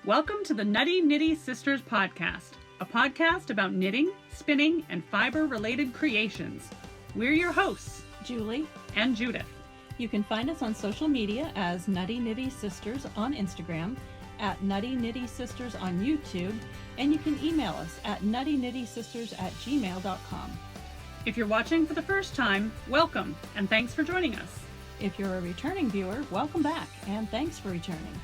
Welcome to the Nutty Nitty Sisters podcast, a podcast about knitting, spinning, and fiber-related creations. We're your hosts, Julie and Judith. You can find us on social media as Nutty Nitty Sisters on Instagram, at Nutty Nitty Sisters on YouTube, and you can email us at nuttynitty-sisters@gmail.com. If you're watching for the first time, welcome, and thanks for joining us. If you're a returning viewer, welcome back, and thanks for returning.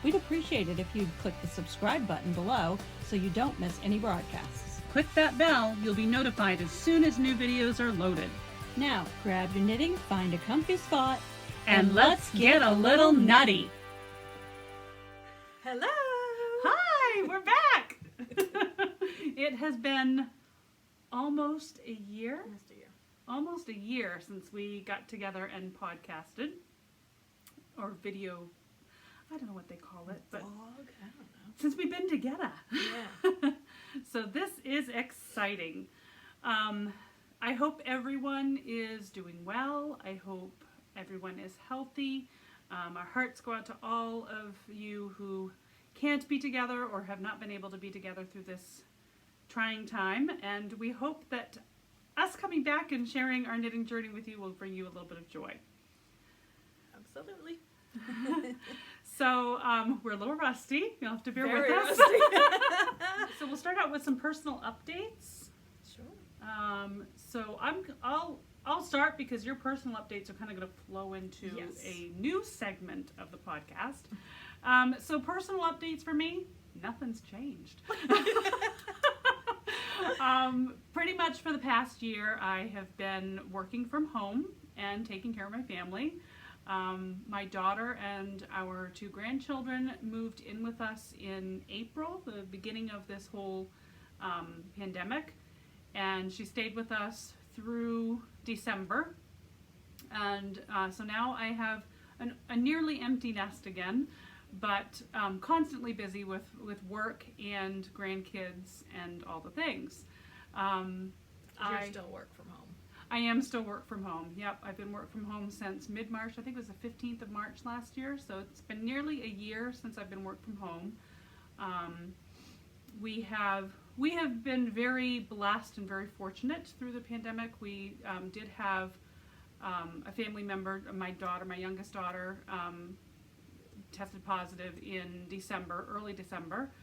We'd appreciate it if you'd click the subscribe button below so you don't miss any broadcasts. Click that bell, you'll be notified as soon as new videos are loaded. Now, grab your knitting, find a comfy spot, And let's get a little nutty. Hello! Hi, we're back! It has been almost a year since we got together and podcasted, or video, I don't know what they call it, but Vlog? I don't know. since we've been together. Yeah. So this is exciting. I hope everyone is doing well. I hope everyone is healthy. Our hearts go out to all of you who can't be together or have not been able to be together through this trying time. And we hope that us coming back and sharing our knitting journey with you will bring you a little bit of joy. Absolutely. So we're a little rusty. You'll have to bear Very with us. So we'll start out with some personal updates. Sure. So I'll start because your personal updates are kind of going to flow into a new segment of the podcast. So personal updates for me, nothing's changed. Pretty much for the past year, I have been working from home and taking care of my family. My daughter and our two grandchildren moved in with us in April, the beginning of this whole pandemic, and she stayed with us through December. And so now I have a nearly empty nest again, but constantly busy with work and grandkids and all the things. You're still work from home. I am still work from home. Yep, I've been work from home since mid-March. I think it was the 15th of March last year. So it's been nearly a year since I've been work from home. We have been very blessed and very fortunate through the pandemic. We did have a family member, my youngest daughter, tested positive in December, early December.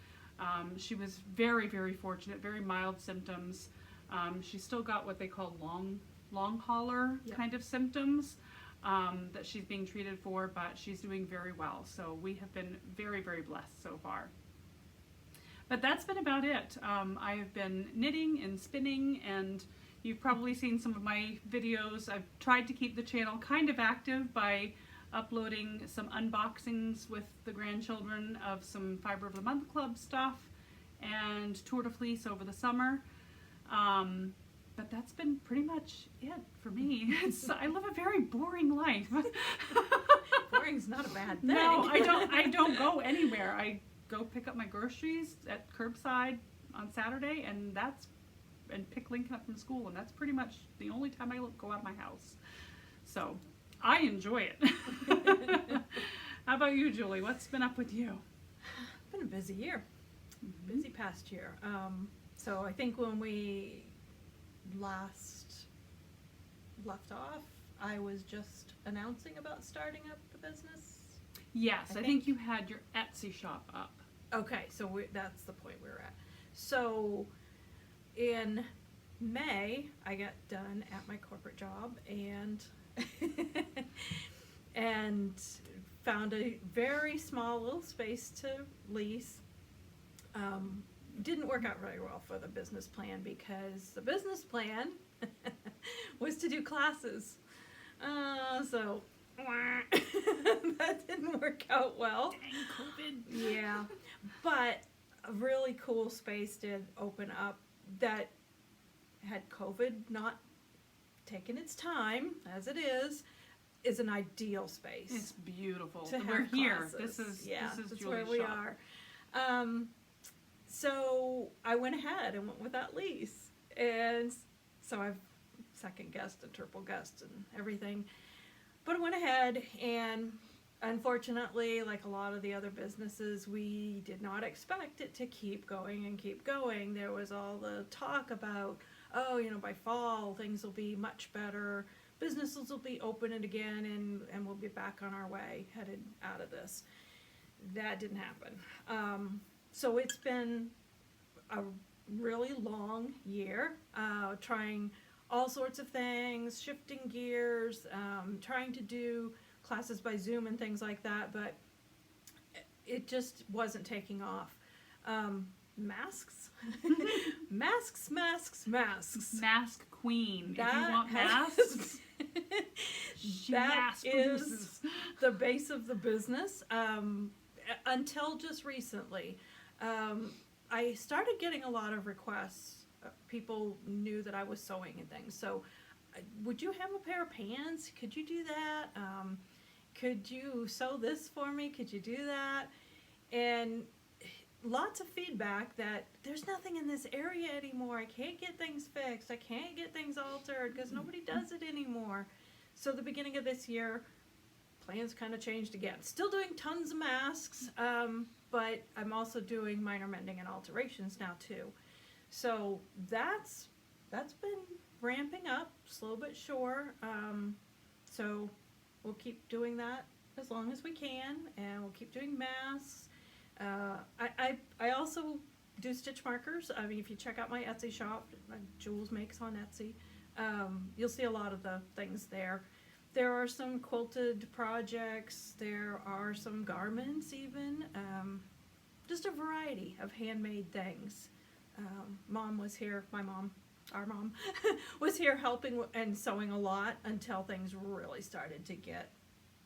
She was very, very fortunate, very mild symptoms. She still got what they call long hauler kind of symptoms that she's being treated for, but she's doing very well. So we have been very, very blessed so far. But that's been about it. I have been knitting and spinning, and you've probably seen some of my videos. I've tried to keep the channel kind of active by uploading some unboxings with the grandchildren of some Fiber of the Month Club stuff and Tour de Fleece over the summer. But that's been pretty much it for me. I live a very boring life. Boring's not a bad thing. No, I don't go anywhere. I go pick up my groceries at curbside on Saturday, and pick Lincoln up from school, and that's pretty much the only time I go out of my house. So I enjoy it. How about you, Julie? What's been up with you? It's been a busy year. Busy past year. So I think when we last left off, I was just announcing about starting up the business. Yes, I think you had your Etsy shop up. Okay, so that's the point we're at. So in May, I got done at my corporate job and and found a very small little space to lease. Didn't work out very well for the business plan because the business plan was to do classes. So that didn't work out well. Dang, COVID. Yeah, but a really cool space did open up that had COVID not taken its time, as it is an ideal space. It's beautiful. We're here. Classes. This is that's Julie's where we shop. are. So I went ahead and went with that lease, and so I've second guessed and triple guessed and everything, but I went ahead and unfortunately, like a lot of the other businesses, we did not expect it to keep going and keep going. There was all the talk about, oh, by fall things will be much better, businesses will be open again, and we'll be back on our way, headed out of this. That didn't happen. So it's been a really long year, trying all sorts of things, shifting gears, trying to do classes by Zoom and things like that, but it just wasn't taking off. Masks? Masks. Mask queen. That if you want masks, that is the base of the business. Until just recently, I started getting a lot of requests. People knew that I was sewing and things. So, would you have a pair of pants? Could you do that? Could you sew this for me? Could you do that? And lots of feedback that there's nothing in this area anymore. I can't get things fixed. I can't get things altered because nobody does it anymore. So the beginning of this year, plans kind of changed again. Still doing tons of masks, but I'm also doing minor mending and alterations now too. So that's been ramping up, slow but sure. So we'll keep doing that as long as we can, and we'll keep doing masks. I also do stitch markers. I mean, if you check out my Etsy shop, Julz Makes on Etsy, you'll see a lot of the things there. There are some quilted projects, there are some garments even, just a variety of handmade things. Mom was here, our mom, was here helping and sewing a lot until things really started to get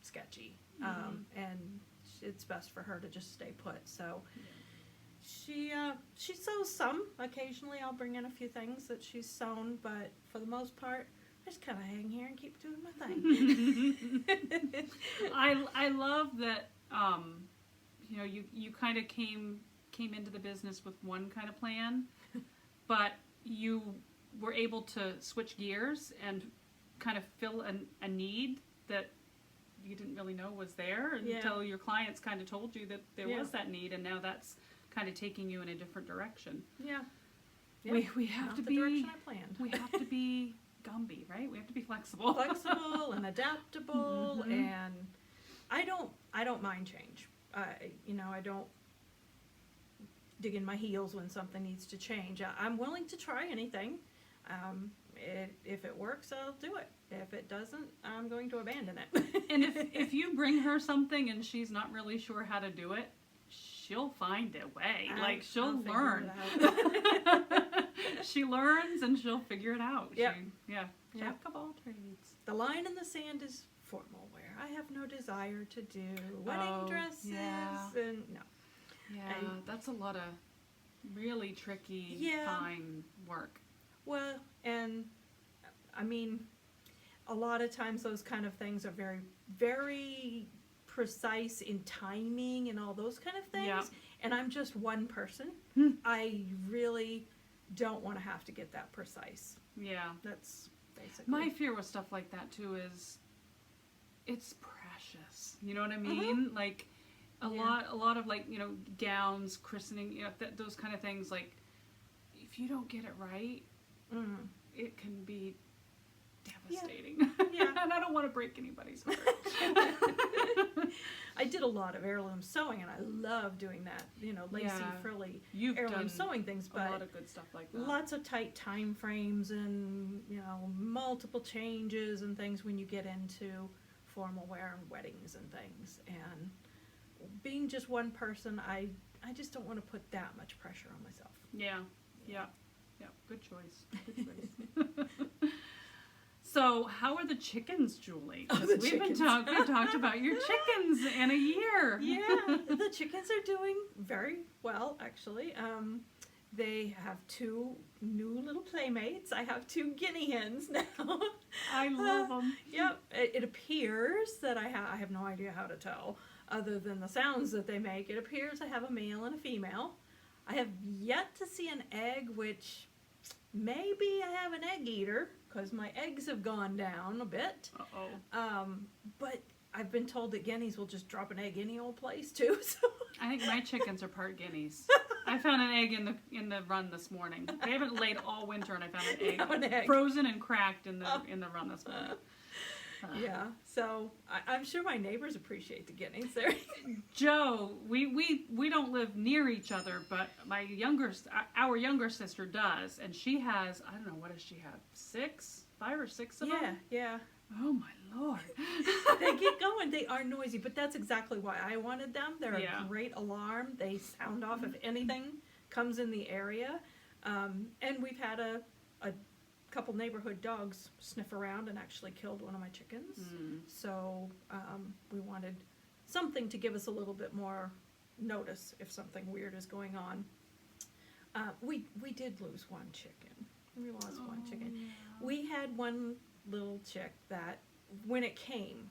sketchy. And it's best for her to just stay put. So she sews some. Occasionally I'll bring in a few things that she's sewn, but for the most part, I just kind of hang here and keep doing my thing. I love that, you kind of came into the business with one kind of plan, but you were able to switch gears and kind of fill a need that you didn't really know was there until your clients kind of told you that there was that need, and now that's kind of taking you in a different direction. Yeah. We have to be the direction I planned. We have to be Gumby, right? We have to be flexible. Flexible and adaptable, and I don't mind change. I don't dig in my heels when something needs to change. I'm willing to try anything. If it works, I'll do it. If it doesn't, I'm going to abandon it. And if you bring her something and she's not really sure how to do it, she'll find a way. She'll learn. She learns and she'll figure it out. Yep. Jack of all trades. The line in the sand is formal wear. I have no desire to do wedding dresses and no. Yeah, that's a lot of really tricky, fine work. Well, and I mean, a lot of times those kind of things are very, very precise in timing and all those kind of things. Yeah. And I'm just one person. I really don't want to have to get that precise. Yeah. That's basically. My fear with stuff like that too is it's precious. You know what I mean? Like a lot of gowns, christening, those kind of things, like if you don't get it right, it can be devastating. Yeah. And I don't want to break anybody's heart. I did a lot of heirloom sewing, and I love doing that. Lacy, frilly heirloom sewing things, but a lot of good stuff like that. Lots of tight time frames and multiple changes and things when you get into formal wear and weddings and things. And being just one person, I just don't want to put that much pressure on myself. Yeah. Good choice. So, how are the chickens, Julie? We've talked about your chickens in a year. Yeah, the chickens are doing very well, actually. They have 2 new little playmates. I have 2 guinea hens now. I love them. Yep. It appears that I have no idea how to tell, other than the sounds that they make. It appears I have a male and a female. I have yet to see an egg, which maybe I have an egg eater, because my eggs have gone down a bit. Uh-oh. But I've been told that guineas will just drop an egg any old place too. So I think my chickens are part guineas. I found an egg in the run this morning. They haven't laid all winter, and I found an egg, frozen and cracked in the run this morning. Yeah, so I'm sure my neighbors appreciate the guineas there. Joe, we don't live near each other, but our younger sister does, and she has, I don't know, what does she have? 5 or 6 of them? Yeah. Oh my Lord. They get going. They are noisy, but that's exactly why I wanted them. They're a great alarm. They sound off if anything comes in the area. And we've had a couple neighborhood dogs sniff around and actually killed one of my chickens. So we wanted something to give us a little bit more notice if something weird is going on. We did lose one chicken. We lost one chicken. Yeah. We had one little chick that when it came,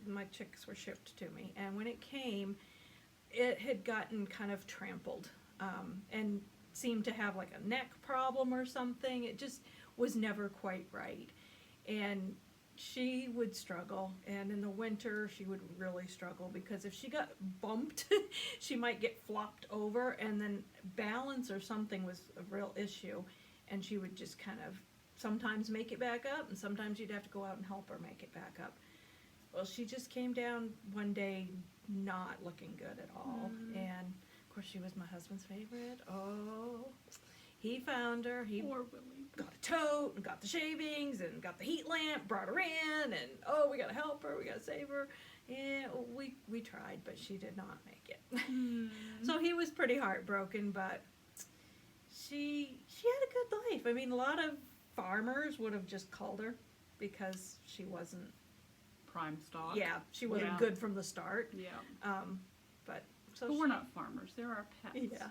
my chicks were shipped to me, and when it came, it had gotten kind of trampled and seemed to have like a neck problem or something. It just was never quite right, and she would struggle, and in the winter she would really struggle because if she got bumped she might get flopped over, and then balance or something was a real issue, and she would just kind of sometimes make it back up, and sometimes you'd have to go out and help her make it back up. Well, she just came down one day not looking good at all, and of course she was my husband's favorite. Oh, he found her. He Poor Willie. got a tote and got the shavings and got the heat lamp, brought her in, and we gotta help her, we gotta save her. And we tried, but she did not make it. So he was pretty heartbroken, but she had a good life. I mean, a lot of farmers would have just culled her because she wasn't Prime stock. Yeah, she wasn't good from the start. Yeah. But we're not farmers. They're our pets. Yeah.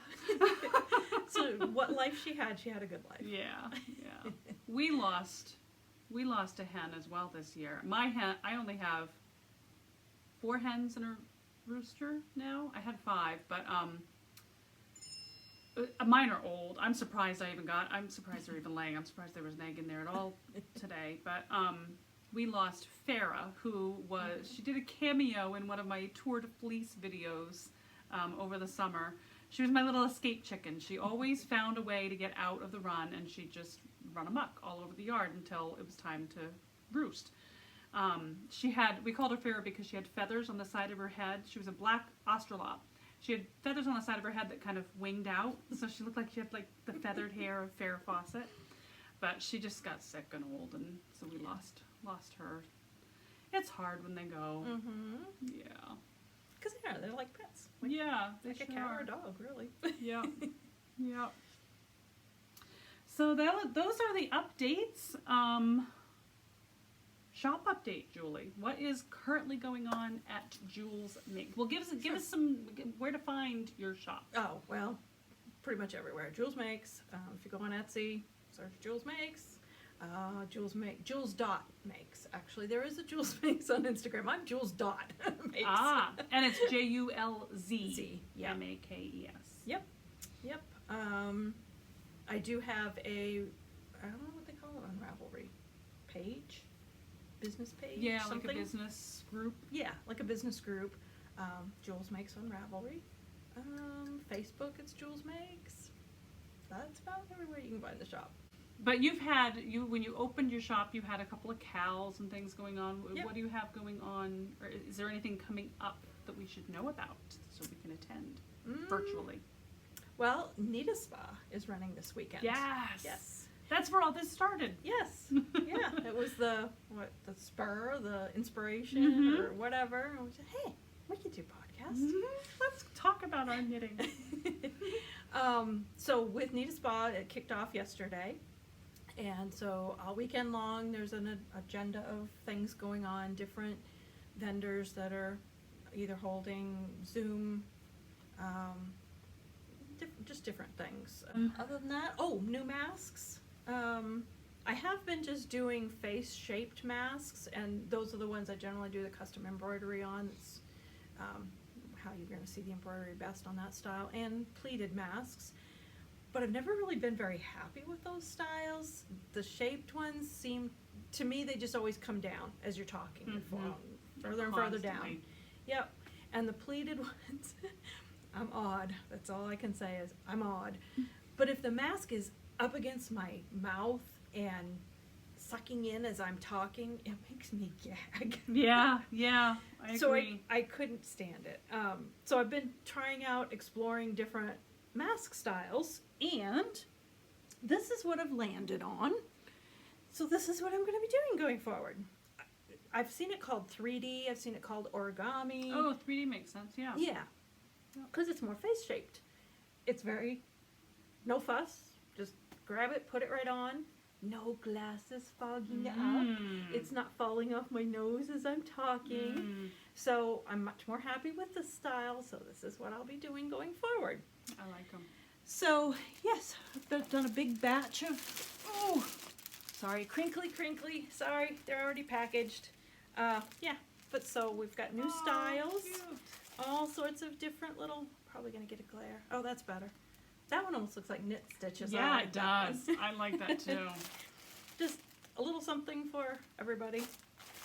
So what life she had a good life. Yeah. We lost a hen as well this year. My hen, I only have 4 hens and a rooster now. I had 5, but mine are old. I'm surprised they're even laying. I'm surprised there was an egg in there at all today. But we lost Farah, she did a cameo in one of my Tour de Fleece videos over the summer. She was my little escape chicken. She always found a way to get out of the run, and she'd just run amok all over the yard until it was time to roost. We called her Farah because she had feathers on the side of her head. She was a black Australorp. She had feathers on the side of her head that kind of winged out, so she looked like she had like the feathered hair of Farrah Fawcett. But she just got sick and old, and so we lost her. It's hard when they go. Yeah. Because they're like pets. Like a cat or a dog, really. Yeah. So those are the updates. Shop update, Julie. What is currently going on at Julz Makes? Well, give us some where to find your shop. Oh, well, pretty much everywhere. Julz Makes. If you go on Etsy, search Julz Makes. Julz.makes. Actually, there is a Julz Makes on Instagram. I'm Julz.makes. And it's Julz Makes. Yep. I do have I don't know what they call it on Ravelry page. Business page? Yeah, something? like a business group. Yeah, like a business group. Julz Makes on Ravelry. Facebook, it's Julz Makes. That's about everywhere you can find the shop. But when you opened your shop, you had a couple of cows and things going on. Yep. What do you have going on? Or is there anything coming up that we should know about so we can attend virtually? Well, Nita Spa is running this weekend. Yes. That's where all this started. Yes. Yeah. It was the spur, the inspiration, or whatever. And we said, hey, we could do podcasts. Let's talk about our knitting. So with Nita Spa, it kicked off yesterday. And so all weekend long, there's an agenda of things going on, different vendors that are either holding Zoom, just different things. Other than that, new masks. I have been just doing face-shaped masks, and those are the ones I generally do the custom embroidery on. It's how you're going to see the embroidery best on that style, and pleated masks. But I've never really been very happy with those styles. The shaped ones to me, they just always come down as you're talking. further and further down. Constantly. Yep. And the pleated ones, I'm odd. That's all I can say is I'm odd. But if the mask is up against my mouth and sucking in as I'm talking, it makes me gag. Yeah, I agree. So I couldn't stand it. So I've been trying out, exploring different mask styles, and this is what I've landed on. So this is what I'm going to be doing going forward. I've seen it called 3D. I've seen it called origami. Oh, 3D makes sense, yeah. Yeah, because it's more face-shaped. It's very, no fuss. Just grab it, put it right on. No glasses fogging up. It's not falling off my nose as I'm talking. So I'm much more happy with this style. So this is what I'll be doing going forward. I like them. So yes, I've done a big batch of, sorry, crinkly. Sorry, they're already packaged. Yeah, but so we've got new styles. Cute. All sorts of different little, probably gonna get a glare. Oh, that's better. That one almost looks like knit stitches. Yeah, like it that does. one. I like that too. Just a little something for everybody.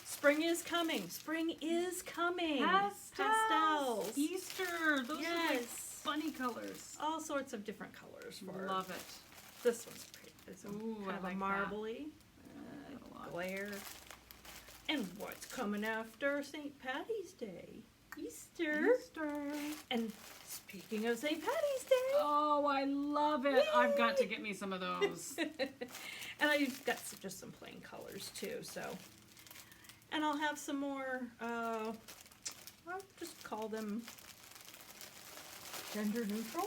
Spring is coming. Spring is coming. Pastels. Easter. Those are like Yes. funny colors. All sorts of different colors for. Love it. This one's pretty. It's Ooh, kind I of like a marbly that a lot. glare. And what's coming after St. Patty's Day? Easter. And speaking of St. Patty's Day. Oh, I love it. I've got to get me some of those. And I've got just some plain colors too, so. And I'll have some more, I'll just call them gender neutral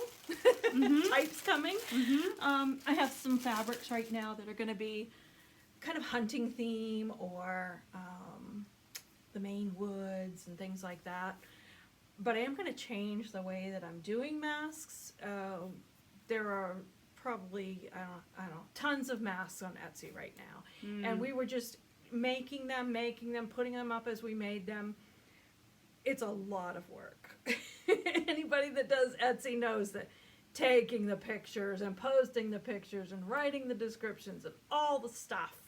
types coming. I have some fabrics right now that are going to be kind of hunting theme or the Maine woods and things like that. But I am going to change the way that I'm doing masks. There are probably, I don't know, tons of masks on Etsy right now. And we were just making them, putting them up as we made them. It's a lot of work. Anybody that does Etsy knows that taking the pictures and posting the pictures and writing the descriptions and all the stuff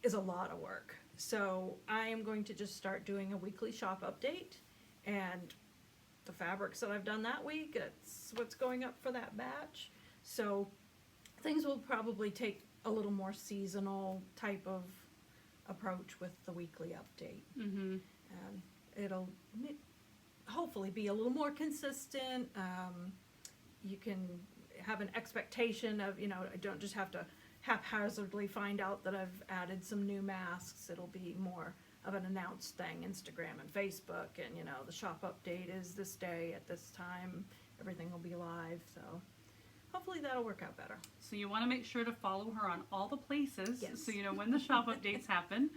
is a lot of work. So I am going to just start doing a weekly shop update, and the fabrics that I've done that week, it's what's going up for that batch. So things will probably take a little more seasonal type of approach with the weekly update. And it'll hopefully be a little more consistent. You can have an expectation of, I don't just have to haphazardly find out that I've added some new masks. It'll be more of an announced thing, Instagram and Facebook, and the shop update is this day at this time. Everything will be live, so hopefully that'll work out better. So you want to make sure to follow her on all the places, Yes. so you know when the shop updates happen.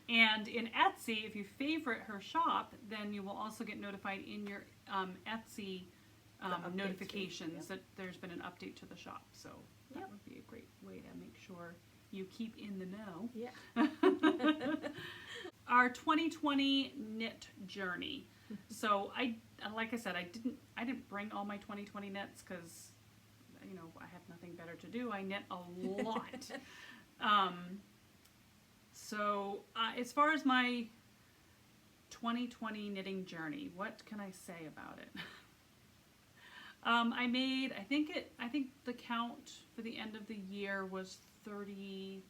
And in Etsy, if you favorite her shop, then you will also get notified in your Etsy updates, notifications yep. that there's been an update to the shop. So that would be a great way to make sure you keep in the know. Yeah. Our 2020 knit journey. So like I said, I didn't bring all my 2020 knits because I have nothing better to do. I knit a lot. So as far as my 2020 knitting journey, what can I say about it? I made, I think the count for the end of the year was 33.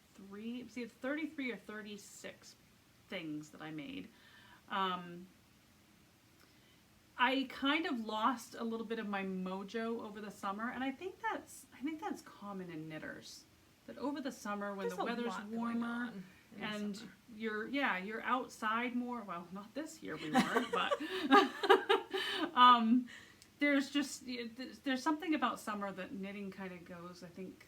It was either 33 or 36 things that I made. I kind of lost a little bit of my mojo over the summer, and I think that's common in knitters. That over the summer when There's the weather's warmer and you're outside more. Well, not this year we weren't, but there's something about summer that knitting kind of goes. I think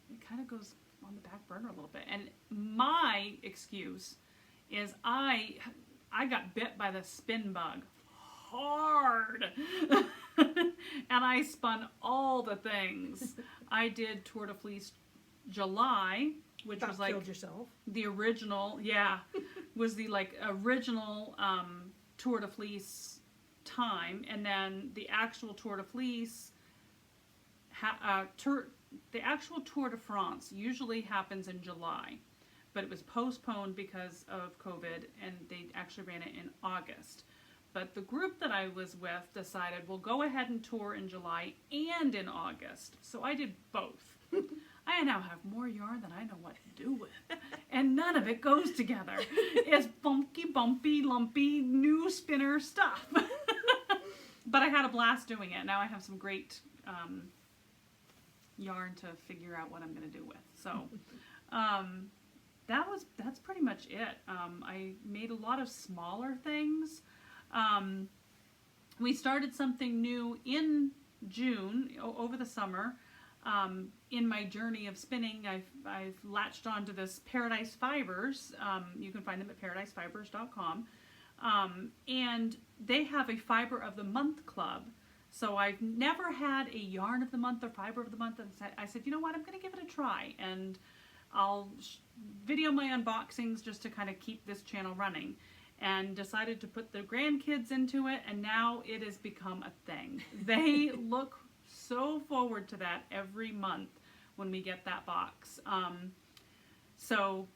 it kind of goes on the back burner a little bit. And my excuse is I got bit by the spin bug hard. And I spun all the things. I did Tour de Fleece July, which About was like killed yourself. the original, was the original Tour de Fleece time, and then the actual Tour de Fleece, the actual Tour de France usually happens in July, but it was postponed because of COVID, and they actually ran it in August. But the group that I was with decided we'll go ahead and tour in July and in August. So I did both. I now have more yarn than I know what to do with. And none of it goes together. It's bumpy, lumpy, new spinner stuff. But I had a blast doing it. Now I have some great yarn to figure out what I'm going to do with. So that's pretty much it. I made a lot of smaller things. We started something new in June, over the summer. In my journey of spinning, I've latched onto this Paradise Fibers. You can find them at paradisefibers.com. And they have a Fiber of the Month club. So I've never had a Yarn of the Month or Fiber of the Month. And I said, you know what, I'm going to give it a try. And I'll video my unboxings just to kind of keep this channel running. And decided to put the grandkids into it, and now it has become a thing. They look so forward to that every month when we get that box. So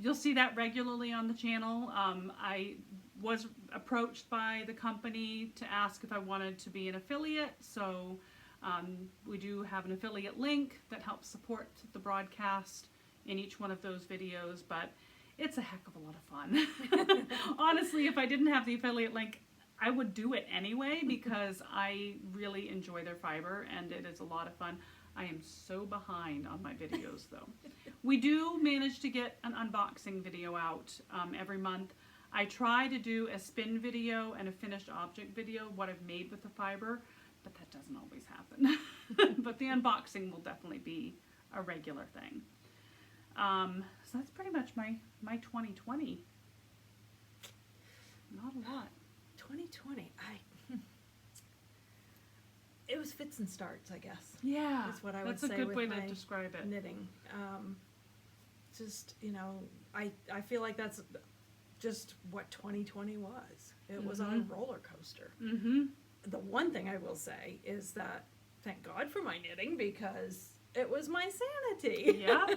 you'll see that regularly on the channel. I was approached by the company to ask if I wanted to be an affiliate, so we do have an affiliate link that helps support the broadcast in each one of those videos, but it's a heck of a lot of fun. Honestly, if I didn't have the affiliate link, I would do it anyway because I really enjoy their fiber and it is a lot of fun. I am so behind on my videos though. We do manage to get an unboxing video out every month. I try to do a spin video and a finished object video, what I've made with the fiber, but that doesn't always happen. But the unboxing will definitely be a regular thing. So that's pretty much my 2020. Not a lot. 2020. It was fits and starts, I guess. Yeah, that's what I would say. That's a good way to describe it. Knitting. Just, you know, I feel like that's just what 2020 was. It was on a roller coaster. The one thing I will say is that thank God for my knitting because it was my sanity. Yeah.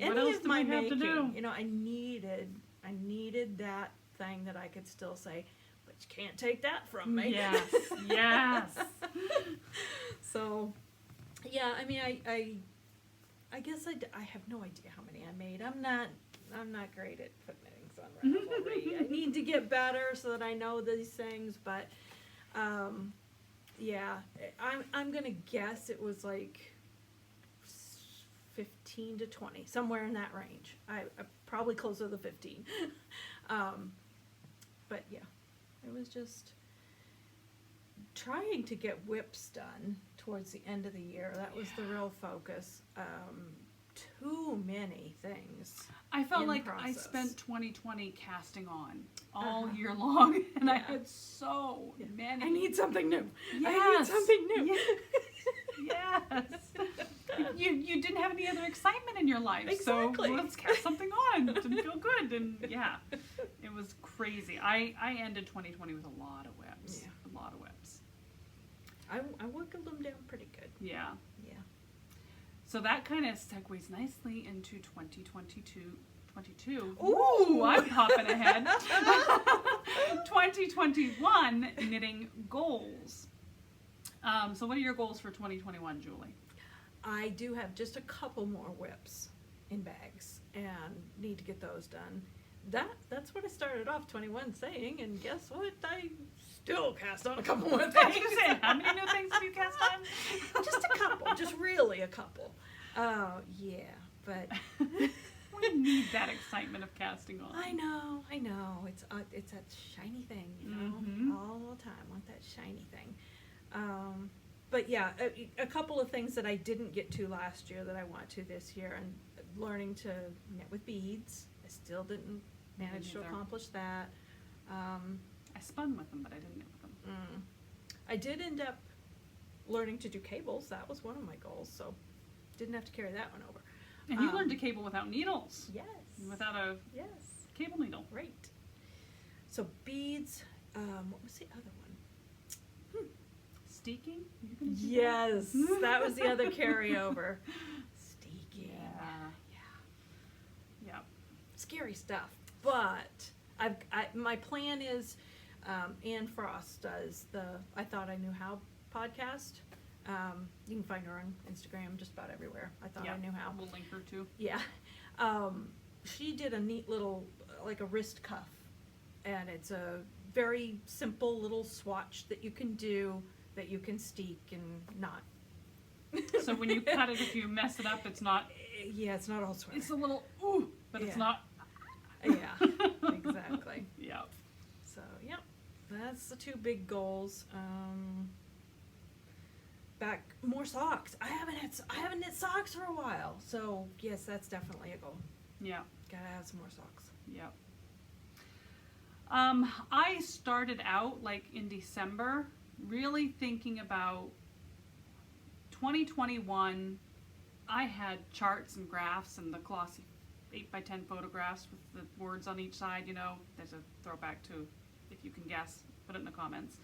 What else do we have to do? You know, I needed that thing that I could still say, but you can't take that from me. Yes. Yes. So, yeah, I mean, I guess I have no idea how many I made. I'm not great at putting things on Ravelry. I need to get better so that I know these things, but yeah, I'm gonna guess it was like 15 to 20, somewhere in that range. I probably closer to 15. But yeah, it was just trying to get whips done towards the end of the year. That was the real focus. Too many things. I felt like process. I spent 2020 casting on all year long, and I had so many. I need something new. Yes. I need something new. Yes. You didn't have any other excitement in your life, exactly. So let's cast something on to feel good. And yeah, it was crazy. I ended 2020 with a lot of whips. Yeah. A lot of whips. I wiggled them down pretty good. Yeah. Yeah. So that kind of segues nicely into 2022. Ooh, I'm hopping ahead. 2021 knitting goals. So what are your goals for 2021, Julie? I do have just a couple more whips in bags and need to get those done. That's what I started off 21 saying, and guess what? I still cast on a couple more things. How many new things have you cast on? Just a couple, just really a couple. Yeah, but we need that excitement of casting on. I know. It's that shiny thing, you know, all the time. Want that shiny thing. But yeah, a couple of things that I didn't get to last year that I want to this year, and learning to knit with beads. I still didn't manage to accomplish that. I spun with them, but I didn't knit with them. I did end up learning to do cables. That was one of my goals, so didn't have to carry that one over. And you learned to cable without needles. Yes. Without a cable needle. Right. So beads. What was the other one? Steeking? You're gonna do Yes, that was the other carryover. Steeking. Yeah. scary stuff. But my plan is, Anne Frost does the I Thought I Knew How podcast. You can find her on Instagram, just about everywhere. I Thought I Knew How. We'll link her too. Yeah. She did a neat little, like a wrist cuff. And it's a very simple little swatch that you can do, that you can steek and not. So when you cut it, if you mess it up, it's not. Yeah, it's not all sweater. It's a little ooh, but it's not. Yeah, exactly. Yeah. So, yeah, that's the 2 big goals. More socks. I haven't knit socks for a while. So, yes, that's definitely a goal. Yeah. Gotta have some more socks. Yeah. I started out like in December really thinking about 2021. I had charts and graphs and the glossy 8x10 photographs with the words on each side, you know. There's a throwback to, if you can guess, put it in the comments.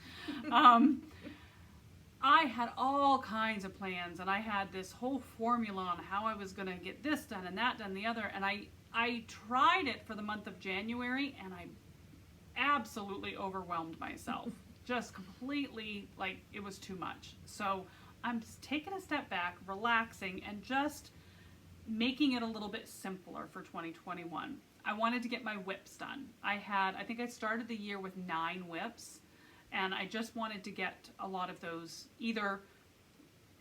I had all kinds of plans, and I had this whole formula on how I was going to get this done and that done, the other, and I tried it for the month of January, and I absolutely overwhelmed myself. Just completely, like, it was too much. So I'm just taking a step back, relaxing, and just making it a little bit simpler for 2021. I wanted to get my whips done. I think I started the year with 9 whips, and I just wanted to get a lot of those, either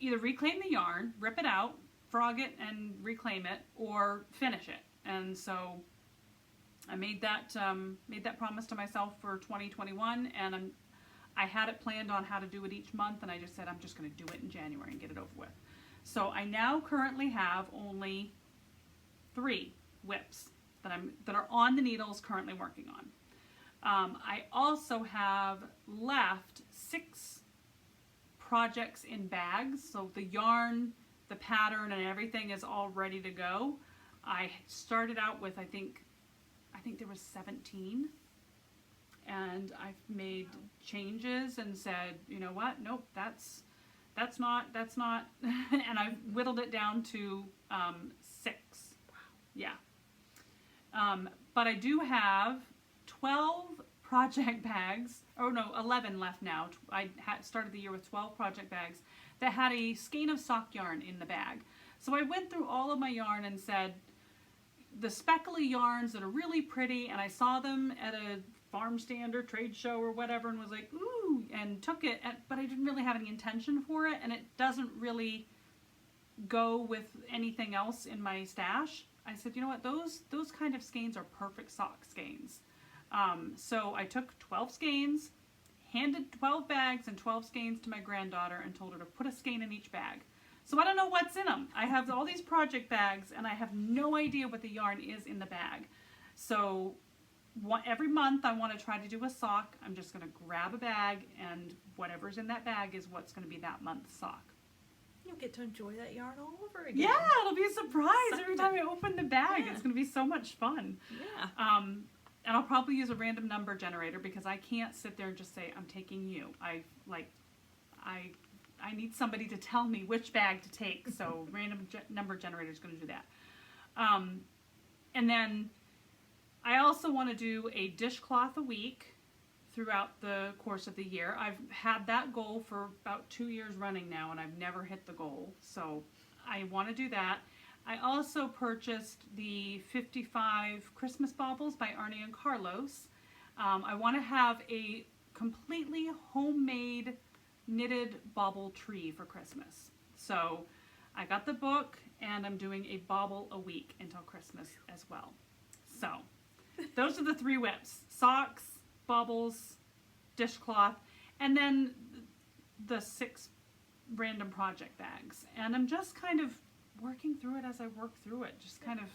reclaim the yarn, rip it out, frog it and reclaim it, or finish it. And so I made that promise to myself for 2021, and I had it planned on how to do it each month, and I just said I'm just going to do it in January and get it over with. So I now currently have only 3 whips that are on the needles currently working on. I also have left 6 projects in bags, so the yarn, the pattern, and everything is all ready to go. I started out with I think there was 17, and I've made changes and said, you know what, nope, that's not, and I've whittled it down to 6. Wow. Yeah. But I do have 12 project bags, 11 left now. I had started the year with 12 project bags that had a skein of sock yarn in the bag. So I went through all of my yarn and said, the speckly yarns that are really pretty, and I saw them at a farm stand or trade show or whatever, and was like, ooh, and took it, but I didn't really have any intention for it, and it doesn't really go with anything else in my stash. I said, you know what, those kind of skeins are perfect sock skeins. So I took 12 skeins, handed 12 bags and 12 skeins to my granddaughter, and told her to put a skein in each bag. So I don't know what's in them. I have all these project bags, and I have no idea what the yarn is in the bag. So every month I want to try to do a sock. I'm just going to grab a bag, and whatever's in that bag is what's going to be that month's sock. You'll get to enjoy that yarn all over again. Yeah, it'll be a surprise every time I open the bag. Yeah. It's going to be so much fun. Yeah. And I'll probably use a random number generator, because I can't sit there and just say, I'm taking you. I need somebody to tell me which bag to take, so random number generator is going to do that. And then I also want to do a dishcloth a week throughout the course of the year. I've had that goal for about 2 years running now, and I've never hit the goal, so I want to do that. I also purchased the 55 Christmas baubles by Arnie and Carlos. I want to have a completely homemade knitted bauble tree for Christmas. So I got the book, and I'm doing a bauble a week until Christmas as well. So those are the 3 whips: socks, baubles, dishcloth, and then the 6 random project bags. And I'm just kind of working through it as I work through it, just kind of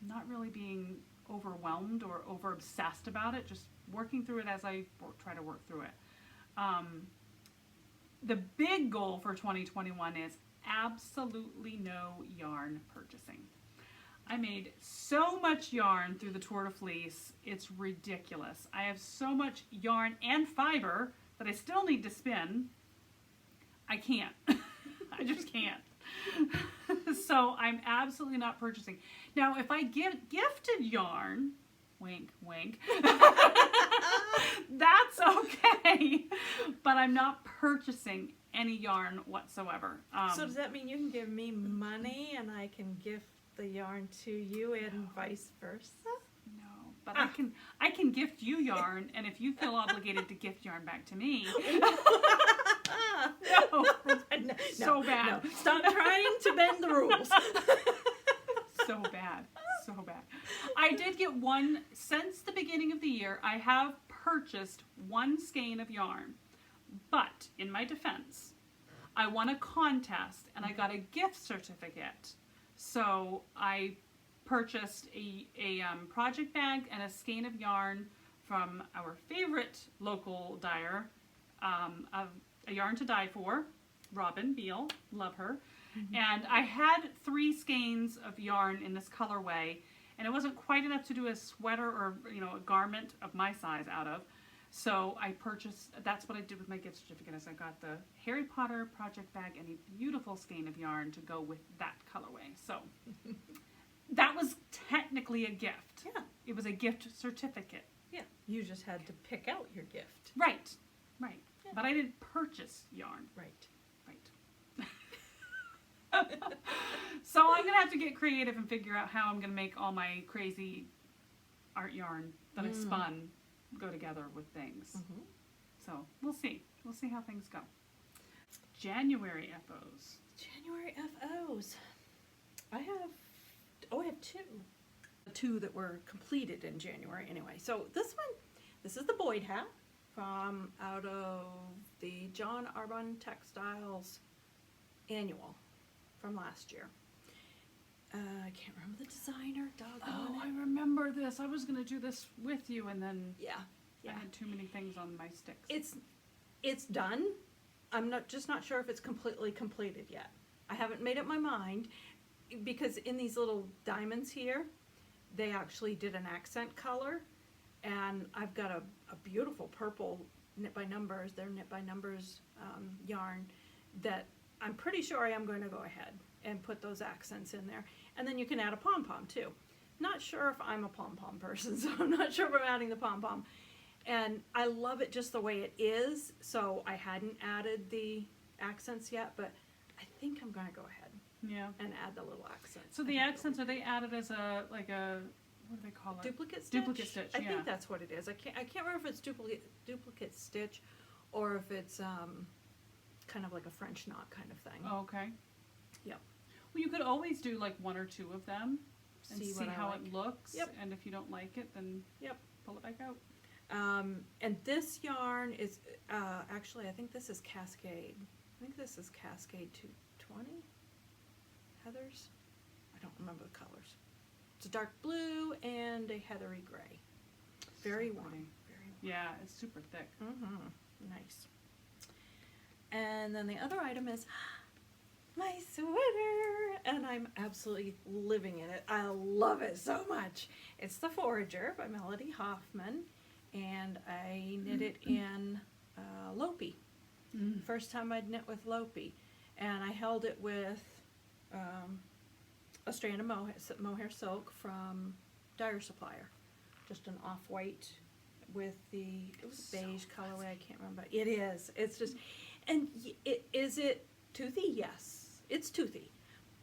not really being overwhelmed or over obsessed about it, just working through it as I try to work through it. The big goal for 2021 is absolutely no yarn purchasing. I made so much yarn through the Tour de Fleece, it's ridiculous. I have so much yarn and fiber that I still need to spin. I can't. I just can't. So I'm absolutely not purchasing. Now, if I give gifted yarn, wink, wink, that's okay. But I'm not purchasing any yarn whatsoever. So does that mean you can give me money and I can gift the yarn to you and vice versa? No, but I can gift you yarn, and if you feel obligated to gift yarn back to me, no, so bad. No. Stop trying to bend the rules. So bad, so bad. I did get one, since the beginning of the year, I have purchased one skein of yarn, but in my defense, I won a contest and I got a gift certificate. So I purchased a project bag and a skein of yarn from our favorite local dyer, of A Yarn to Die For, Robin Beal, love her. Mm-hmm. And I had 3 skeins of yarn in this colorway, and it wasn't quite enough to do a sweater or a garment of my size out of. So I purchased, that's what I did with my gift certificate, is I got the Harry Potter project bag and a beautiful skein of yarn to go with that colorway. So that was technically a gift. Yeah. It was a gift certificate. Yeah. You just had to pick out your gift. Right. Right. Yeah. But I didn't purchase yarn. Right. So I'm going to have to get creative and figure out how I'm going to make all my crazy art yarn that I spun go together with things. Mm-hmm. So we'll see. We'll see how things go. January FOs. January FOs. I have 2. 2 that were completed in January anyway. So this is the Boyd hat from out of the John Arbon Textiles annual from last year. I can't remember the designer. Oh, I remember this. I was going to do this with you, and then yeah. I had too many things on my sticks. It's done. I'm not sure if it's completely completed yet. I haven't made up my mind, because in these little diamonds here, they actually did an accent color, and I've got a beautiful purple knit by numbers. They're knit by numbers yarn that I'm pretty sure I am going to go ahead and put those accents in there. And then you can add a pom-pom too. Not sure if I'm a pom-pom person, so I'm not sure if I'm adding the pom-pom. And I love it just the way it is, so I hadn't added the accents yet, but I think I'm going to go ahead and add the little accents. So the accents, are they added as a, what do they call it? Duplicate stitch? Duplicate stitch, I think that's what it is. I can't remember if it's duplicate stitch or if it's kind of like a French knot kind of thing. Oh, okay. Yep. Well, you could always do like 1 or 2 of them and see how like. it looks. Yep. And if you don't like it, then pull it back out. And this yarn is, actually, I think this is Cascade. I think this is Cascade 220. Heathers? I don't remember the colors. It's a dark blue and a heathery gray. Very warm. Very warm. Yeah, it's super thick. Mm-hmm. Nice. And then the other item is my sweater, and I'm absolutely living in it. I love it so much. It's the Forager by Melody Hoffman, and I knit it in Lopi. First time I'd knit with Lopi, and I held it with a strand of mohair silk from Dyer Supplier, just an off-white with it was a beige colorway. I can't remember. It is. It's just, and is it toothy? Yes, it's toothy,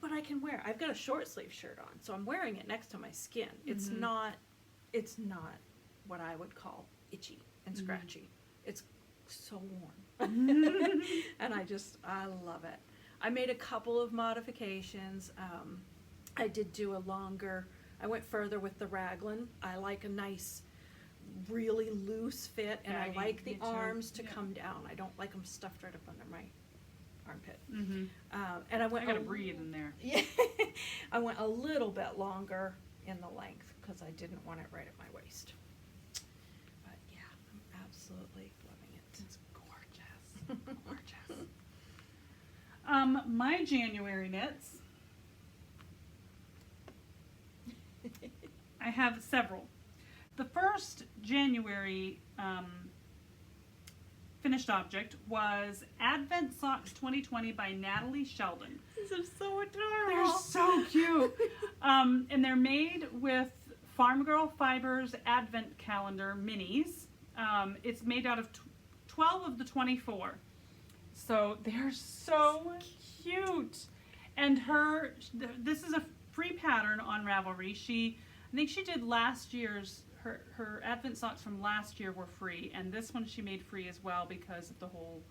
but I can wear. I've got a short sleeve shirt on, so I'm wearing it next to my skin. It's not what I would call itchy and scratchy. It's so warm, and I love it. I made a couple of modifications. I did do I went further with the raglan. I like a nice, really loose fit, and I like the arms to come down. I don't like them stuffed right up under my armpit. And I gotta breathe in there. Yeah, I went a little bit longer in the length because I didn't want it right at my waist. But yeah, I'm absolutely loving it. It's gorgeous, gorgeous. My January knits. I have several. The first January finished object was Advent Socks 2020 by Natalie Sheldon. These are so adorable. They're so cute. And they're made with Farm Girl Fibers Advent Calendar minis. It's made out of 12 of the 24. So they're so cute. And this is a free pattern on Ravelry. I think she did last year's, her Advent socks from last year were free, and this one she made free as well because of the whole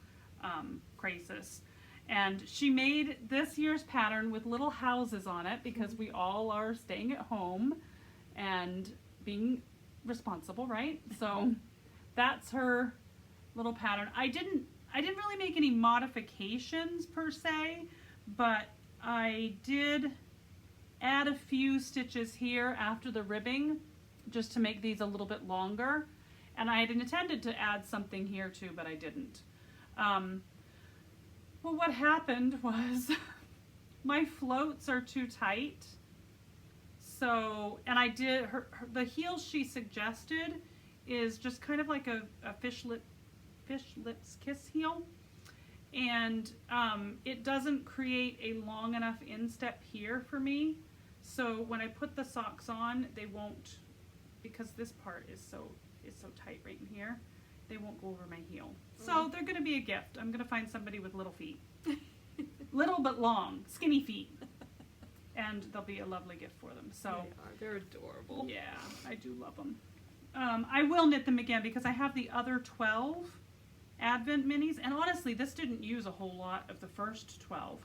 crisis. And she made this year's pattern with little houses on it because we all are staying at home and being responsible, right? So that's her little pattern. I didn't really make any modifications per se, but I did add a few stitches here after the ribbing just to make these a little bit longer. And I had intended to add something here too, but I didn't. Well, what happened was my floats are too tight. So, and I did, the heel she suggested is just kind of like a fish lips kiss heel. And it doesn't create a long enough instep here for me. So when I put the socks on, they won't, because this part is so tight right in here, they won't go over my heel. So they're gonna be a gift. I'm gonna find somebody with little feet. Little but long, skinny feet. And they'll be a lovely gift for them. So they're adorable. Yeah, I do love them. I will knit them again because I have the other 12 Advent minis, and honestly, this didn't use a whole lot of the first 12.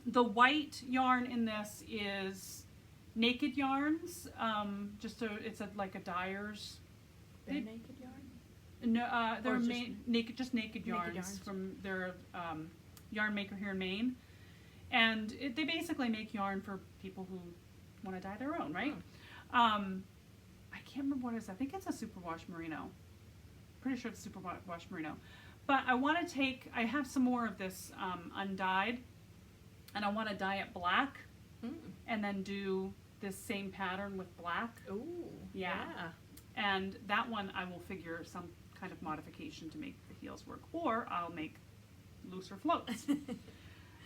The white yarn in this is Naked Yarns. It's like a dyer's. They're naked yarn? No, they're just naked yarns from their yarn maker here in Maine, and they basically make yarn for people who want to dye their own, right? I can't remember what it is. I think it's a Superwash Merino. Pretty sure it's Superwash Merino. But I have some more of this undyed, and I want to dye it black, and then do this same pattern with black. Ooh, yeah. And that one I will figure some kind of modification to make the heels work, or I'll make looser floats.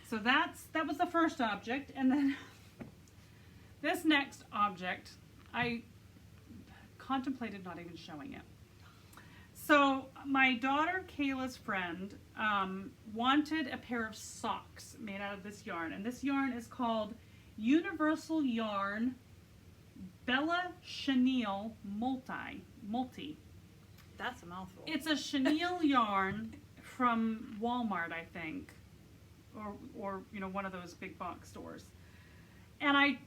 So that was the first object, and then this next object, I contemplated not even showing it. So my daughter Kayla's friend wanted a pair of socks made out of this yarn, and this yarn is called Universal Yarn Bella Chenille Multi. That's a mouthful. It's a chenille yarn from Walmart, I think, or one of those big box stores. And I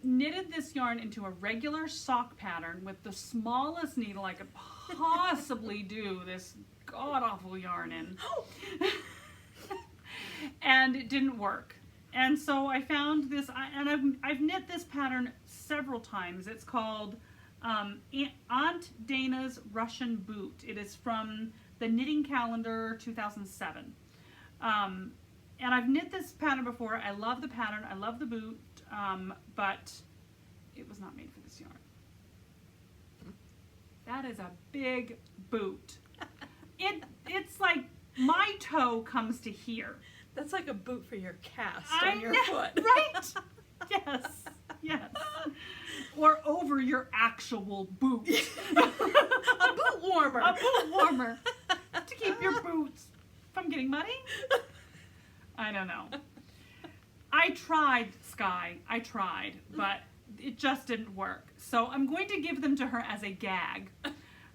knitted this yarn into a regular sock pattern with the smallest needle I could possibly do this god-awful yarn in. And it didn't work. And so I found this, and I've knit this pattern several times. It's called Aunt Dana's Russian Boot. It is from the Knitting Calendar 2007. And I've knit this pattern before. I love the pattern. I love the boot. But it was not made for this yarn. That is a big boot. It's like my toe comes to here. That's like a boot for your cast on your foot. Right? Yes. Or over your actual boot. A boot warmer. A boot warmer. To keep your boots from getting muddy? I don't know. I tried, Sky. But it just didn't work. So I'm going to give them to her as a gag.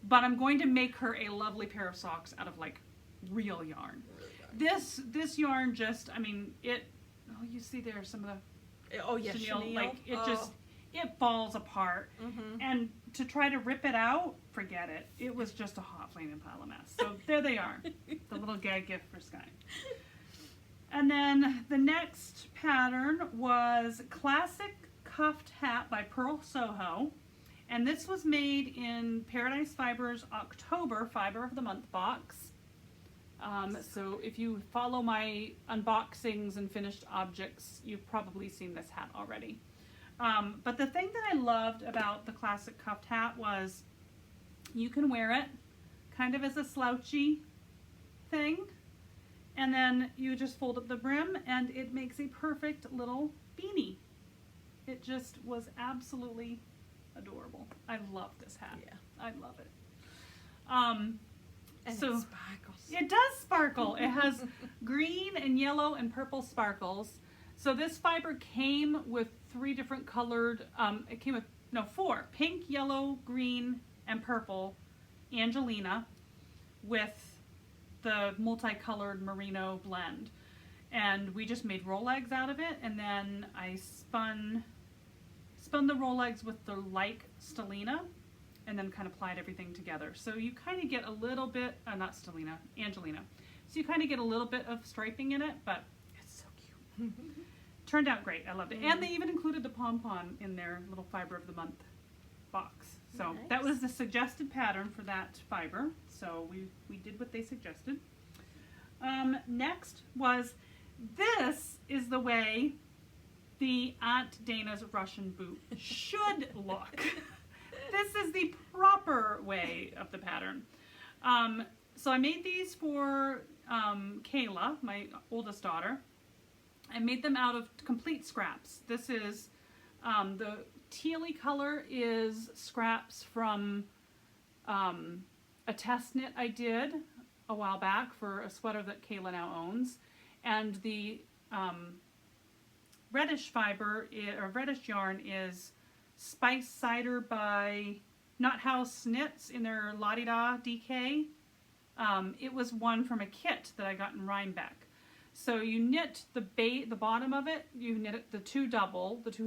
But I'm going to make her a lovely pair of socks out of like real yarn. This yarn just, you see there some of the chenille, like it falls apart. And to try to rip it out, forget it. It was just a hot flaming pile of mess. So there they are, the little gag gift for Sky. And then the next pattern was Classic Cuffed Hat by Pearl Soho. And this was made in Paradise Fibers October Fiber of the Month box. So if you follow my unboxings and finished objects, you've probably seen this hat already. But the thing that I loved about the Classic Cuffed Hat was you can wear it kind of as a slouchy thing. And then you just fold up the brim and it makes a perfect little beanie. It just was absolutely adorable. I love this hat. Yeah. I love it. And So it sparkles. it does sparkle. It has green and yellow and purple sparkles. So this fiber came with 3 different colored, it came with, 4, pink, yellow, green, and purple Angelina with the multicolored merino blend. And we just made roll legs out of it, and then I spun the roll legs with the like stellina, and then kind of applied everything together. So you kind of get a little bit, not stellina, Angelina. So you kind of get a little bit of striping in it, but it's so cute. Turned out great. I loved it. And they even included the pom-pom in their little fiber of the month box. So that was the suggested pattern for that fiber. So we did what they suggested. Next was, this is the way the Aunt Dana's Russian boot should look. This is the proper way of the pattern. So I made these for Kayla, my oldest daughter. I made them out of complete scraps. This is, the tealy color is scraps from a test knit I did a while back for a sweater that Kayla now owns. And the reddish fiber, or reddish yarn, is Spice Cider by Knot House Knits in their La Di Da DK. It was one from a kit that I got in Rhinebeck. So you knit the bottom of it, you knit it the two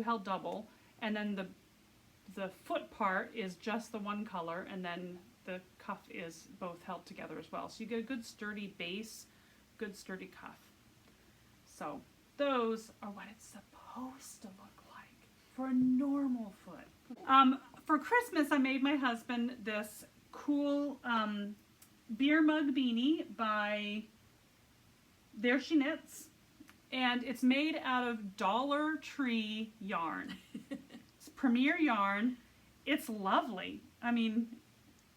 held double, and then the foot part is just the one color, and then the cuff is both held together as well. So you get a good sturdy base, good sturdy cuff. So those are what it's supposed to look like for a normal foot. For Christmas, I made my husband this cool beer mug beanie by There She Knits, and it's made out of Dollar Tree yarn. It's Premier yarn. It's lovely. I mean,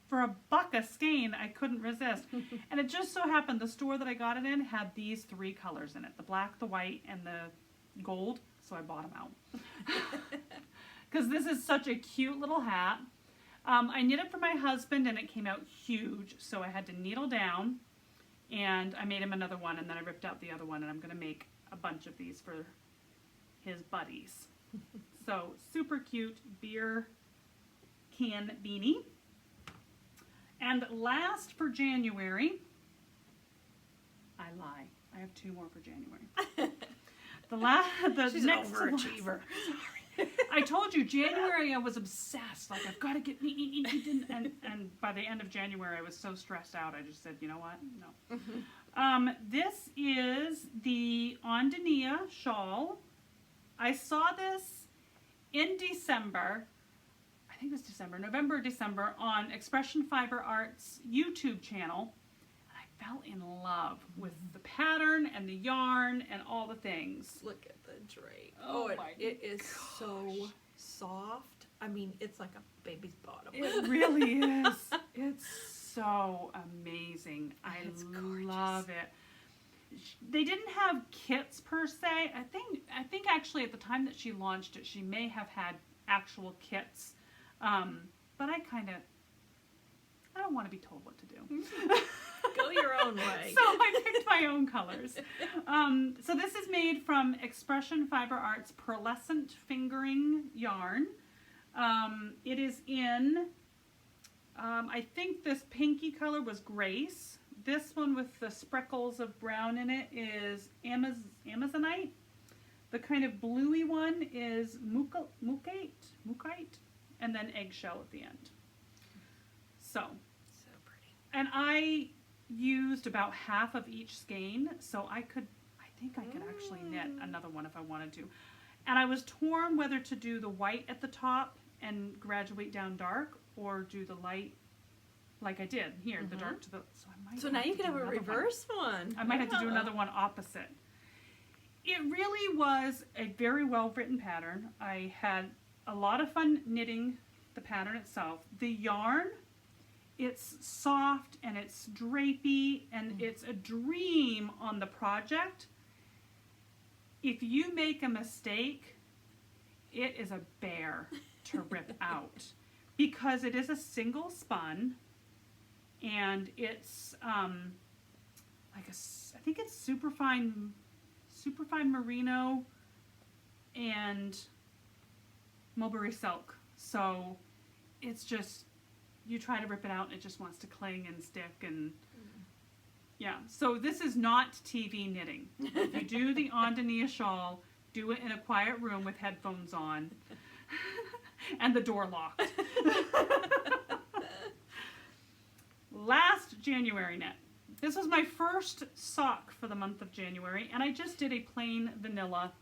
for $1 a skein, I couldn't resist. And it just so happened the store that I got it in had these 3 colors in it, the black, the white, and the gold, so I bought them out. Because this is such a cute little hat. I knit it for my husband, and it came out huge, so I had to needle down, and I made him another one, and then I ripped out the other one, and I'm going to make a bunch of these for his buddies. So, super cute beer can beanie. And last for January, I lie, I have 2 more for January. She's next an overachiever. Sorry. I told you, January I was obsessed. Like, I've got to get and by the end of January I was so stressed out. I just said, you know what? No. This is the Andanea Shawl. I saw this in December. I think it was November, December, on Expression Fiber Art's YouTube channel. And I fell in love with the pattern and the yarn and all the things. Look at the drape. Oh my it is gosh. so soft. I mean, it's like a baby's bottom. It really is. It's so amazing. It's I gorgeous. love it. They didn't have kits per se. I think actually at the time that she launched it, she may have had actual kits. But I don't want to be told what to do. Go your own way. So I picked my own colors. So this is made from Expression Fiber Art's Pearlescent fingering yarn. It is in, I think this pinky color was Grace. This one with the sprinkles of brown in it is Amazonite. The kind of bluey one is Mukite, and then eggshell at the end. So pretty. And I used about half of each skein, so I think I could actually knit another one if I wanted to. And I was torn whether to do the white at the top and graduate down dark, or do the light like I did here, the dark to the. So now you can have a reverse one. I might have to do another one opposite. It really was a very well written pattern. I had a lot of fun knitting the pattern itself. The yarn it's soft and it's drapey and it's a dream on the project. If you make a mistake, it is a bear to rip out because it is a single spun and it's like I think it's superfine merino and mulberry silk. So it's just, you try to rip it out and it just wants to cling and stick and yeah. So this is not TV knitting. If you do the Andanea Shawl, do it in a quiet room with headphones on and the door locked. Last January knit. This was my first sock for the month of January, and I just did a plain vanilla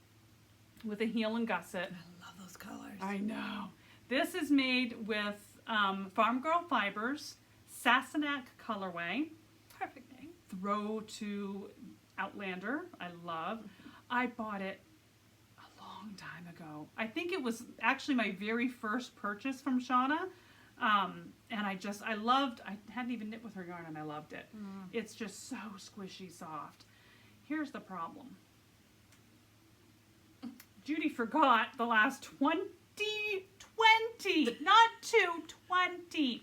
with a heel and gusset. I love those colors. I know. This is made with Farm Girl fibers, Sassenach colorway. Perfect name. Throw to Outlander. I love. I bought it a long time ago. I think it was actually my very first purchase from Shauna. And I hadn't even knit with her yarn and I loved it. It's just so squishy soft. Here's the problem. Judy forgot the last 20, not 20, 20.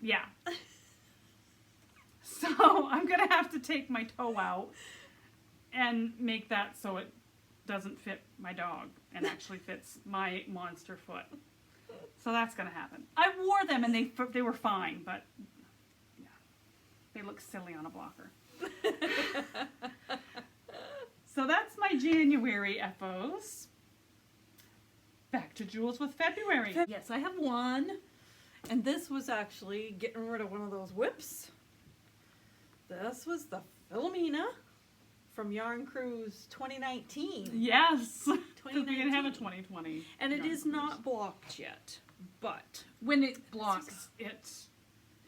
Yeah. So I'm going to have to take my toe out and make that so it doesn't fit my dog and actually fits my monster foot. So that's going to happen. I wore them and they were fine, but yeah, they look silly on a blocker. So that's my January FOs. Back to Julz with February. Yes, I have one. And this was actually getting rid of one of those whips. This was the Philomena from Yarn Cruise 2019. Yes, because we 2019. didn't have a 2020. And it Yarn is Cruise. not blocked yet, but When it blocks, it's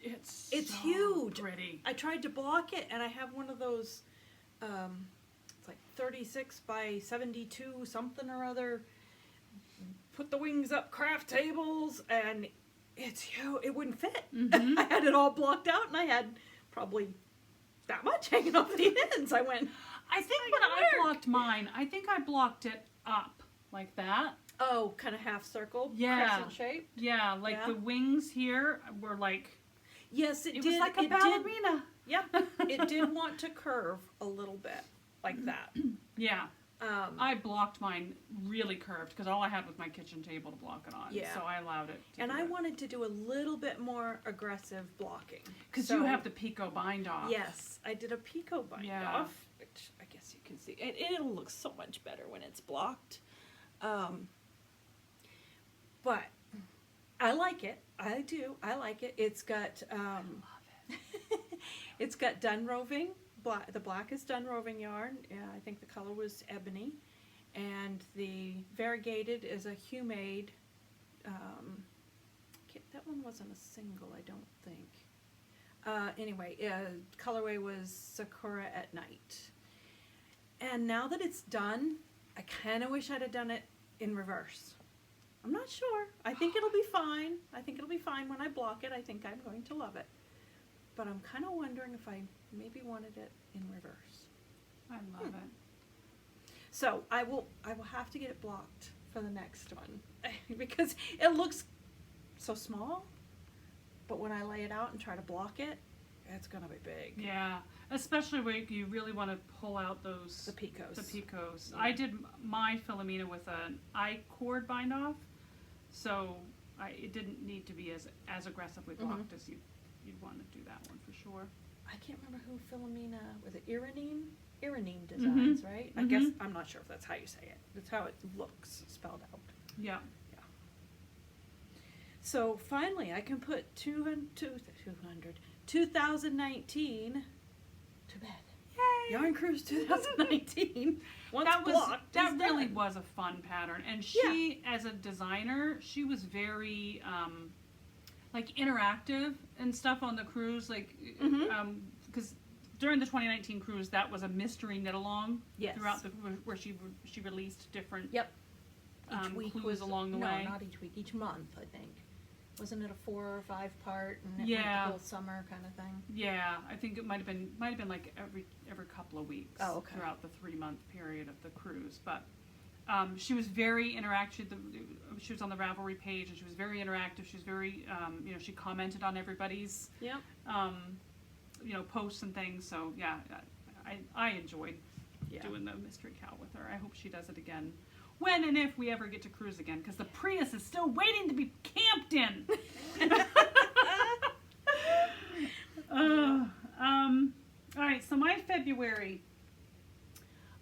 so huge. pretty. I tried to block it, and I have one of those, it's like 36 by 72 something or other, put the wings up craft tables, and it's huge. It wouldn't fit. Mhm. I had it all blocked out, and I had probably that much hanging off the ends. I went, I think It's when not I gonna work. blocked mine, I think I blocked it up like that. oh, kind of half circle, Yeah. crescent shape. Yeah, like Yeah. the wings here were like, Yes, it was like a ballerina. Yep, it did want to curve a little bit like that. Yeah, I blocked mine really curved because all I had was my kitchen table to block it on. Yeah. So I allowed it to And do I it. wanted to do a little bit more aggressive blocking. Because So- you have the picot bind off. Yes, I did a picot bind Yeah. off, which I guess you can see. It'll look so much better when it's blocked. But I like it. I do. I like it. It's got it's got done roving. The black is done roving yarn. I think the color was ebony, and the variegated is a humade. That one wasn't a single, I don't think. Anyway, colorway was Sakura at Night. And now that it's done, I kind of wish I'd have done it in reverse. I'm not sure. I think it'll be fine. I think it'll be fine when I block it. I think I'm going to love it. But I'm kind of wondering if I maybe wanted it in reverse. I love it. So I will have to get it blocked for the next one because it looks so small, but when I lay it out and try to block it, it's gonna be big. Yeah, especially when you really want to pull out those The picots. The picots. Yeah. I did my Philomena with an I-cord bind off, so it didn't need to be as aggressively blocked as you'd want to do that one for sure. I can't remember who Philomena, was it Iranine Designs, right? I guess, I'm not sure if that's how you say it. That's how it looks spelled out. Yeah. So finally, I can put 2019 to bed. Yay! Yarn Cruise 2019. Once That blocked, is really done. was a fun pattern, and she, as a designer, she was very like interactive and stuff on the cruise, like because during the 2019 cruise, that was a mystery knit along. Yes. Throughout where she released different Yep. Each week clues was along the way. No, not each week. Each month, I think. wasn't it a 4 or 5 part and it went Yeah. the whole summer kind of thing? Yeah, I think it might have been like every couple of weeks throughout the 3-month period of the cruise. But she was very interactive. She was on the Ravelry page, and she was very interactive. She was very, she commented on everybody's, Yep. Posts and things. So yeah, I enjoyed Yeah. doing the mystery cow with her. I hope she does it again. When and if we ever get to cruise again, because the Prius is still waiting to be camped in. All right, so my February,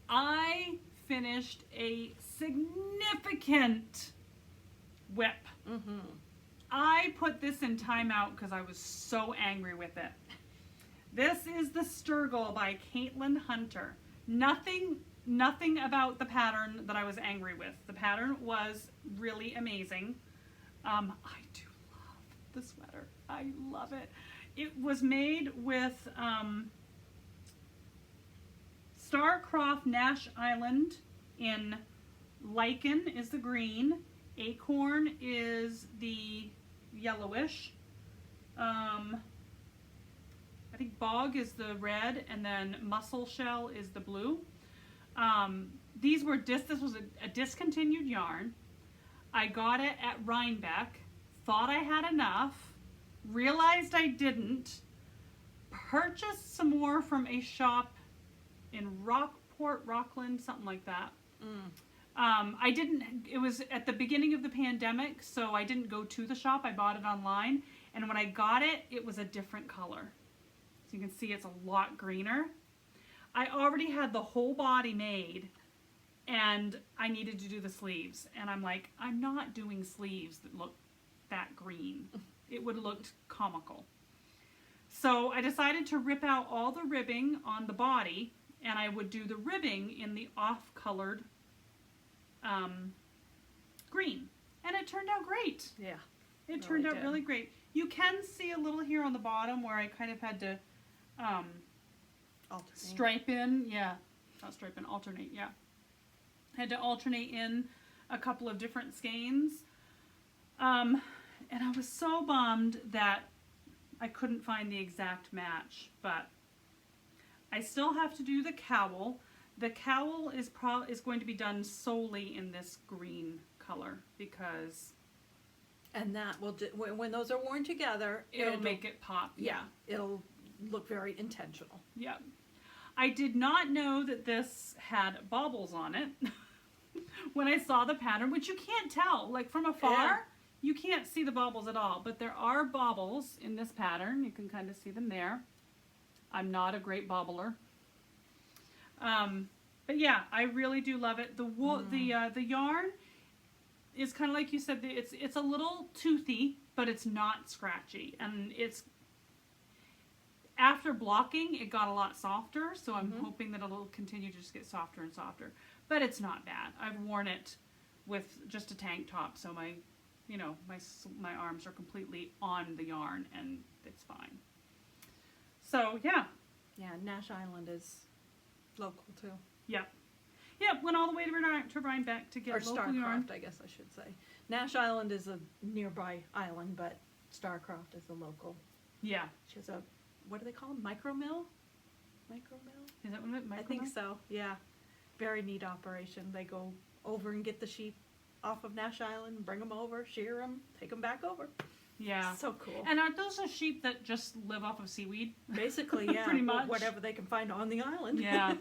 I finished a significant whip. Mm-hmm. I put this in timeout because I was so angry with it. This is the Sturgill by Caitlin Hunter. Nothing about the pattern that I was angry with. The pattern was really amazing. I do love the sweater. I love it. It was made with Starcroft Nash Island in Lichen is the green. Acorn is the yellowish. I think Bog is the red, and then Mussel Shell is the blue. This was a discontinued yarn. I got it at Rhinebeck, thought I had enough, realized I didn't, purchased some more from a shop in Rockland, something like that. It was at the beginning of the pandemic, so I didn't go to the shop. I bought it online, and when I got it, it was a different color. So you can see it's a lot greener. I already had the whole body made, and I needed to do the sleeves. And I'm like, I'm not doing sleeves that look that green. It would have looked comical. So I decided to rip out all the ribbing on the body, and I would do the ribbing in the off-colored green. And it turned out great. Yeah. It turned out really great. You can see a little here on the bottom where I kind of had to stripe in. Yeah. Not stripe in, alternate, yeah. Had to alternate in a couple of different skeins. And I was so bummed that I couldn't find the exact match, but I still have to do the cowl. The cowl is going to be done solely in this green color because... And that will, when those are worn together, it'll make it pop. Yeah, it'll look very intentional. Yeah. I did not know that this had baubles on it when I saw the pattern, which you can't tell. Like from afar, you can't see the baubles at all, but there are baubles in this pattern. You can kind of see them there. I'm not a great baubler. But yeah, I really do love it. The wool, the yarn is kind of like you said, it's a little toothy, but it's not scratchy. And it's, after blocking, it got a lot softer, so I'm hoping that it'll continue to just get softer and softer. But it's not bad. I've worn it with just a tank top, so my arms are completely on the yarn, and it's fine. So, yeah. Yeah, Nash Island is local, too. Yep. Yep, went all the way to Rhinebeck to get local yarn. Starcroft, I guess I should say. Nash Island is a nearby island, but Starcroft is the local. Yeah. She has a, what do they call them? Micro mill? Is that what it is? I think so, yeah. Very neat operation. They go over and get the sheep off of Nash Island, bring them over, shear them, take them back over. Yeah. So cool. And aren't those the sheep that just live off of seaweed? Basically, yeah. Pretty much. Whatever they can find on the island. Yeah.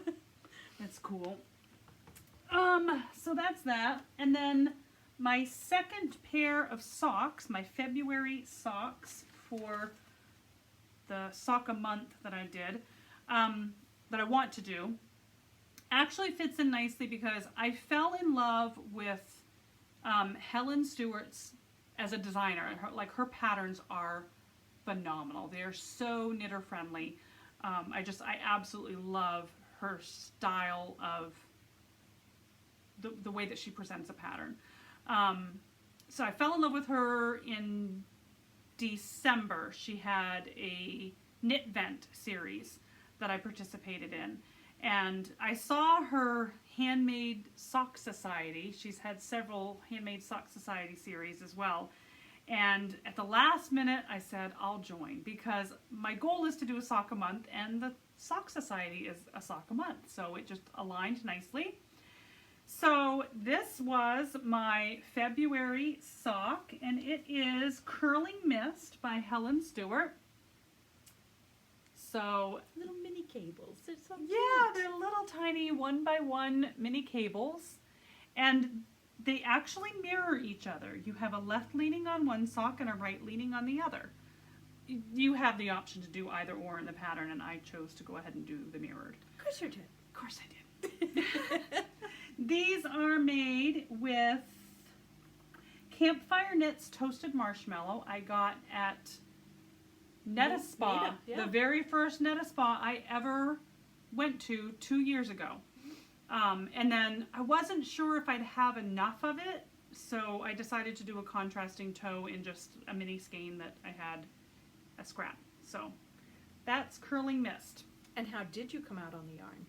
That's cool. So that's that. And then my second pair of socks, my February socks for the sock a month that I did, that I want to do, actually fits in nicely because I fell in love with Helen Stewart's as a designer. Her patterns are phenomenal. They are so knitter friendly. I absolutely love her style of the way that she presents a pattern. So I fell in love with her in December. She had a knit vent series that I participated in. And I saw her Handmade Sock Society. She's had several Handmade Sock Society series as well. And at the last minute, I said, I'll join, because my goal is to do a sock a month, and the Sock Society is a sock a month. So it just aligned nicely. So this was my February sock, and it is Curling Mist by Helen Stewart. So Little mini cables. They're so cute. yeah, they're little tiny 1x1 mini cables, and they actually mirror each other. You have a left leaning on one sock and a right leaning on the other. You have the option to do either or in the pattern, and I chose to go ahead and do the mirrored. Of course you did. Of course I did. These are made with Campfire Knits Toasted Marshmallow I got at Netta Spa, yeah. the very first Netta Spa I ever went to 2 years ago. And then I wasn't sure if I'd have enough of it, so I decided to do a contrasting toe in just a mini skein that I had a scrap. So that's Curling Mist. And how did you come out on the yarn?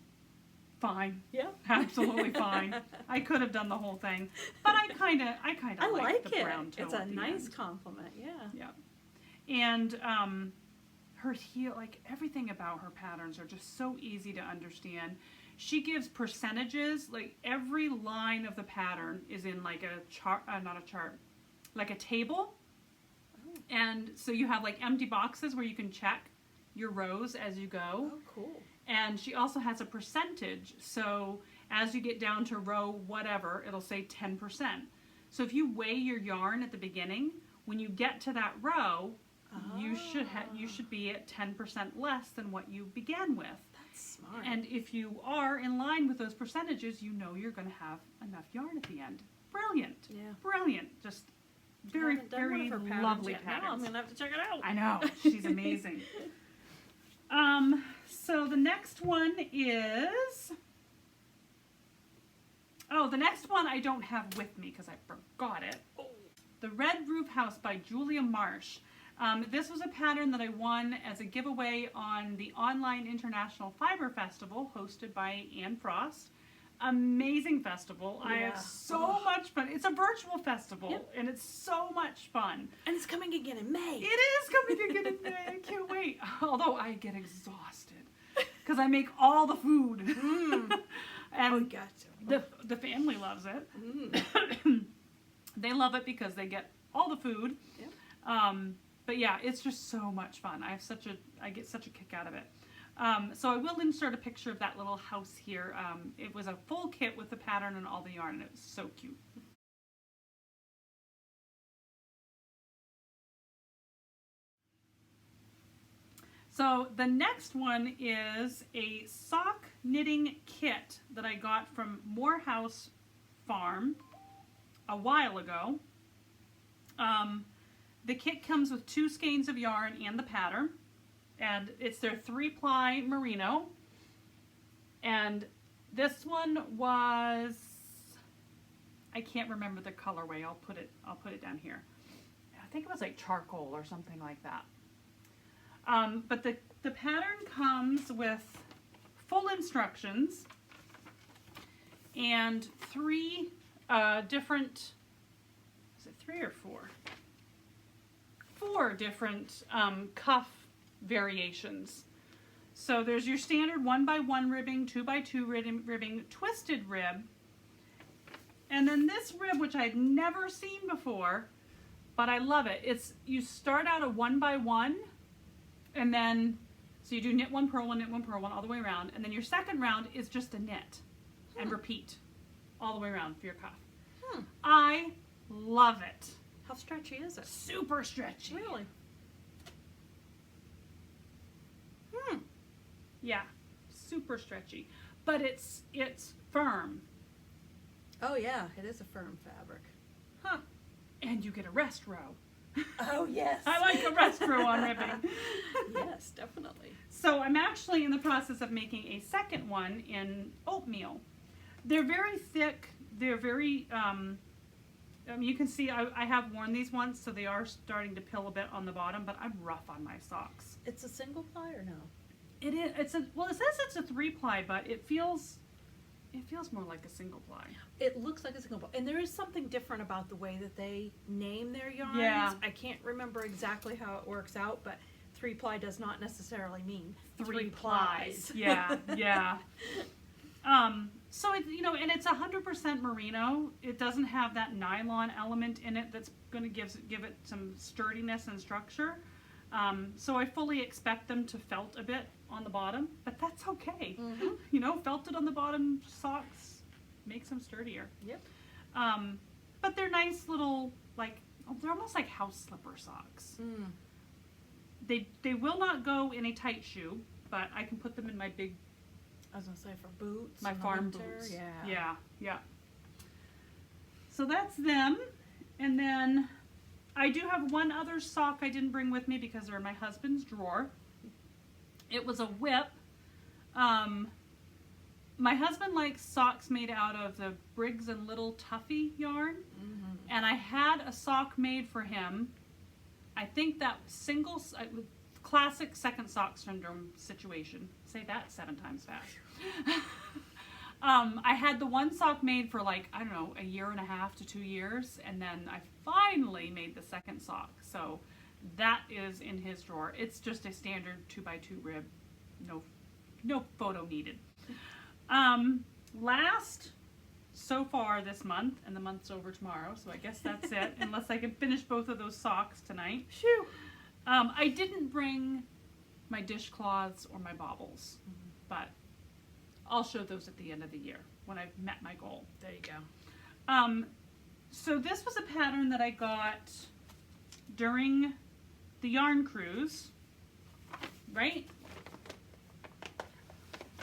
Fine. Yeah. Absolutely fine. I could have done the whole thing, but I kind of I like like the it. brown toe. It's a at the nice end. compliment. Yeah. Yeah. And her heel, like everything about her patterns are just so easy to understand. She gives percentages, like every line of the pattern is in like a chart, not a chart, like a table. Oh. And so you have like empty boxes where you can check your rows as you go. Oh, cool. And she also has a percentage. So as you get down to row whatever, it'll say 10%. So if you weigh your yarn at the beginning, when you get to that row, you should be at 10% less than what you began with. That's smart. And if you are in line with those percentages, you know you're going to have enough yarn at the end. Brilliant. Yeah. Brilliant. Just very, very lovely Now I'm patterns. gonna have to check it out. I know. She's amazing. So the next one is, the next one I don't have with me because I forgot it. The Red Roof House by Julia Marsh. This was a pattern that I won as a giveaway on the online International Fiber Festival hosted by Anne Frost. Amazing festival. I Yeah. have so much fun. It's a virtual festival, Yep. and it's so much fun. And it's coming again in May. It is coming again in May. I can't wait. Although I get exhausted because I make all the food. And gotcha. the family loves it. Mm. They love it because they get all the food. Yep. But yeah, it's just so much fun. I get such a kick out of it. So I will insert a picture of that little house here. It was a full kit with the pattern and all the yarn, and it was so cute. So the next one is a sock knitting kit that I got from Morehouse Farm a while ago. The kit comes with 2 skeins of yarn and the pattern, and it's their 3-ply merino. And this one was, I can't remember the colorway. I'll put it down here. I think it was like charcoal or something like that. But the pattern comes with full instructions and 3 different, is it 3 or 4? 4 different cuff variations. So there's your standard 1x1 ribbing, 2x2 ribbing, twisted rib, and then this rib, which I'd never seen before, but I love it. You start out a 1x1, and then so you do knit 1, purl 1, knit 1, purl 1 all the way around, and then your second round is just a knit and repeat all the way around for your cuff. I love it. How stretchy is it? Super stretchy. Really? Yeah, super stretchy, but it's firm. Oh yeah, it is a firm fabric. Huh. And you get a rest row. Oh yes. I like a rest row on ribbing. Yes, definitely. So I'm actually in the process of making a second one in oatmeal. They're very thick. They're very, you can see I have worn these once, so they are starting to pill a bit on the bottom, but I'm rough on my socks. It's a single ply or no? It is, it says it's a 3-ply, but it feels It feels more like a single ply. It looks like a single ply. And there is something different about the way that they name their yarns. Yeah. I can't remember exactly how it works out, but 3-ply does not necessarily mean 3 plies. Yeah, yeah. So it, you know, and it's 100% merino. It doesn't have that nylon element in it that's going to give it some sturdiness and structure. So I fully expect them to felt a bit on the bottom, but that's okay. Mm-hmm. You know, felted on the bottom socks makes them sturdier. Yep. But they're nice little, like, they're almost like house slipper socks. Mm. They will not go in a tight shoe, but I can put them in my big, I was gonna say for boots. my in the farm winter. boots. Yeah. Yeah, yeah. So that's them. And then I do have one other sock I didn't bring with me because they're in my husband's drawer. It was a whip. My husband likes socks made out of the Briggs and Little Tuffy yarn. Mm-hmm. And I had a sock made for him. I think that classic second sock syndrome situation. Say that 7 times fast. I had the one sock made for like, I don't know, 1.5 to 2 years. And then I finally made the second sock. So that is in his drawer. It's just a standard 2x2 rib. No photo needed. Last, so far this month, and the month's over tomorrow, so I guess that's it, unless I can finish both of those socks tonight. Phew. I didn't bring my dishcloths or my baubles, but I'll show those at the end of the year when I've met my goal. There you go. So this was a pattern that I got during the yarn cruise, right?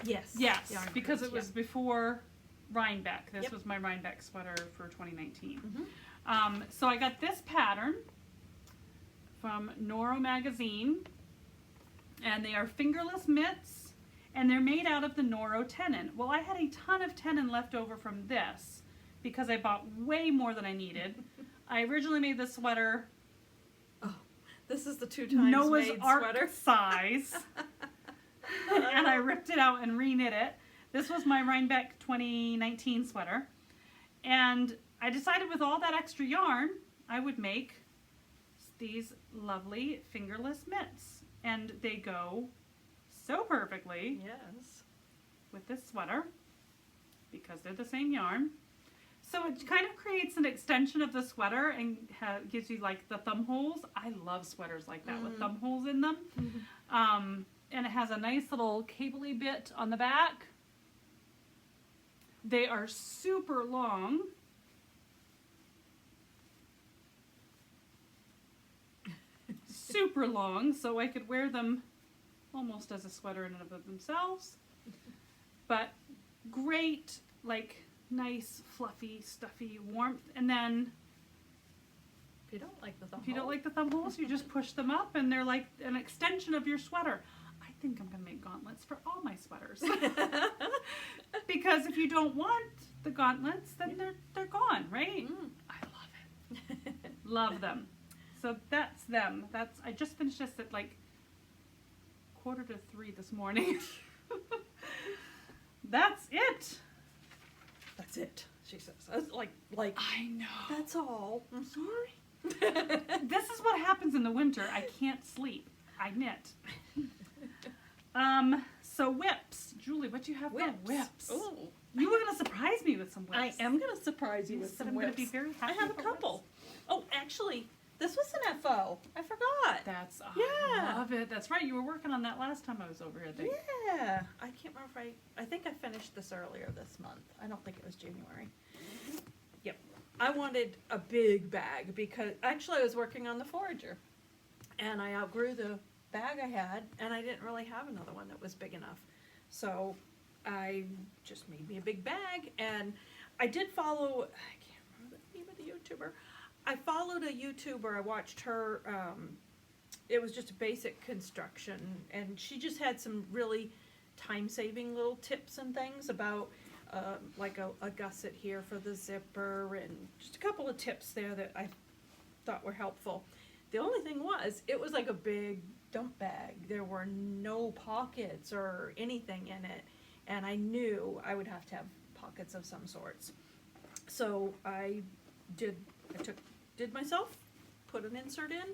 Yes. Yes, Yarn because cruise, it was before Rhinebeck. This Yep. was my Rhinebeck sweater for 2019. Mhm. So I got this pattern from Noro magazine, and they are fingerless mitts, and they're made out of the Noro tenon. Well, I had a ton of tenon left over from this because I bought way more than I needed. I originally made this sweater Oh, this is the 2 times Noah's made Ark sweater. size. And I ripped it out and reknit it. This was my Rhinebeck 2019 sweater. And I decided with all that extra yarn, I would make these lovely fingerless mitts. And they go so perfectly Yes. with this sweater because they're the same yarn. So it kind of creates an extension of the sweater and gives you like the thumb holes. I love sweaters like that with thumb holes in them. And it has a nice little cabley bit on the back. They are super long. Super long, so I could wear them almost as a sweater in and of themselves. But great, like, nice, fluffy, stuffy warmth. And then If you don't like the thumb if you don't hole. like the thumb holes, you just push them up and they're like an extension of your sweater. I think I'm going to make gauntlets for all my sweaters. Because if you don't want the gauntlets, then they're gone, right? I love it. Love them. So that's them. I just finished this at like 2:45 this morning. That's it. That's it, she says. That's like I know. that's all. I'm sorry. This is what happens in the winter. I can't sleep. I knit. So whips. Julie, what do you have for whips? Oh, You were going to surprise me with some whips. I am going to surprise you You with said some I'm going whips. to be very happy. I have a for couple. whips. Oh, actually, this was an FO. I forgot. That's, Yeah. I love it. That's right. You were working on that last time I was over here, I think. Yeah. I can't remember if I think I finished this earlier this month. I don't think it was January. Yep. I wanted a big bag because actually I was working on the Forager and I outgrew the bag I had and I didn't really have another one that was big enough. So I just made me a big bag and I did follow, I can't remember the name of the YouTuber. I followed a YouTuber, I watched her, it was just a basic construction and she just had some really time-saving little tips and things about like a gusset here for the zipper and just a couple of tips there that I thought were helpful. The only thing was, it was like a big dump bag. There were no pockets or anything in it and I knew I would have to have pockets of some sorts. So I did myself, put an insert in,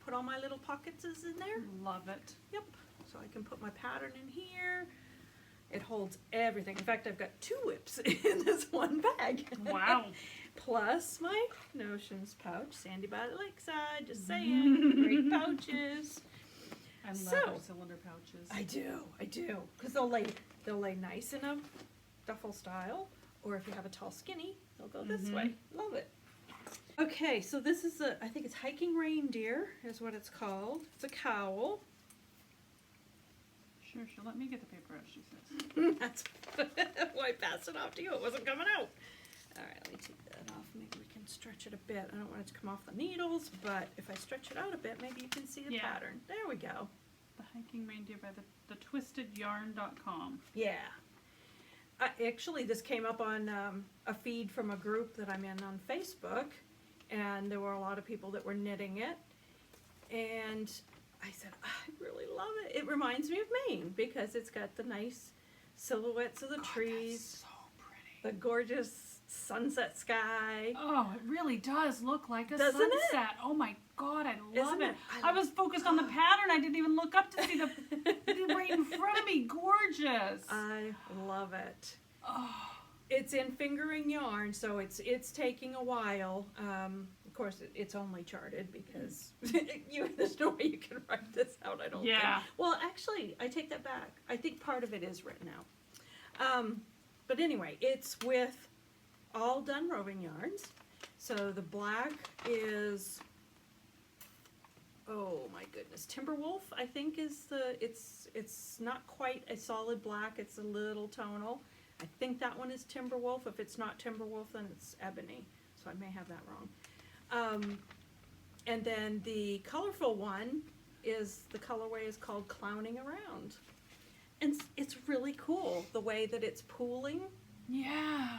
put all my little pockets in there. Love it. Yep. So I can put my pattern in here. It holds everything. In fact, I've got 2 whips in this one bag. Wow. Plus my notions pouch, Sandy by the Lakeside, just saying, great pouches. I love So, those cylinder pouches. I do, because they'll lay nice in a duffel style, or if you have a tall skinny, they'll go this way. Love it. Okay, so this is I think it's hiking reindeer is what it's called. It's a cowl. Sure, she'll let me get the paper out, she says. That's why I passed it off to you. It wasn't coming out. All right, let me take that off. Maybe we can stretch it a bit. I don't want it to come off the needles, but if I stretch it out a bit, maybe you can see the pattern. There we go. The hiking reindeer by the twistedyarn.com. Yeah. Actually, this came up on a feed from a group that I'm in on Facebook, and there were a lot of people that were knitting it. And I said, I really love it. It reminds me of Maine because it's got the nice silhouettes of the trees, That's so pretty. the gorgeous sunset sky. Oh, it really does look like a Doesn't it? sunset. Oh my God, I love Isn't it. it? I was focused on the pattern. I didn't even look up to see the right in front of me. Gorgeous. I love it. Oh, It's in fingering yarn, so it's taking a while. Of course, it's only charted because there's no way you can write this out, I don't think. Well, actually, I take that back. I think part of it is written out. But anyway, it's with all done roving yarns. So the black is, oh my goodness, Timberwolf, I think is it's not quite a solid black, it's a little tonal. I think that one is Timberwolf. If it's not Timberwolf, then it's Ebony. So I may have that wrong. And then the colorful one the colorway is called Clowning Around. And it's really cool, the way that it's pooling. yeah.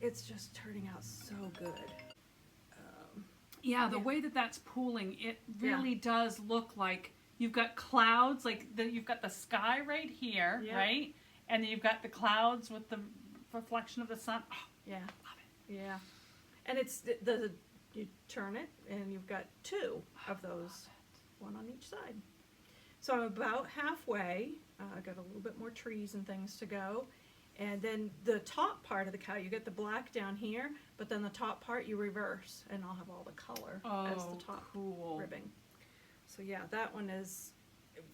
It's just turning out so good. Yeah, the Yeah. way that that's pooling, it really does look like you've got clouds, like you've got the sky right here, Yeah. right? And then you've got the clouds with the reflection of the sun. Oh, Yeah. love it. Yeah. And it's you turn it and you've got 2 of those, one on each side. So I'm about halfway. I got a little bit more trees and things to go. And then the top part of the cow, you get the black down here, but then the top part you reverse, and I'll have all the color as the top cool. ribbing. So yeah, that one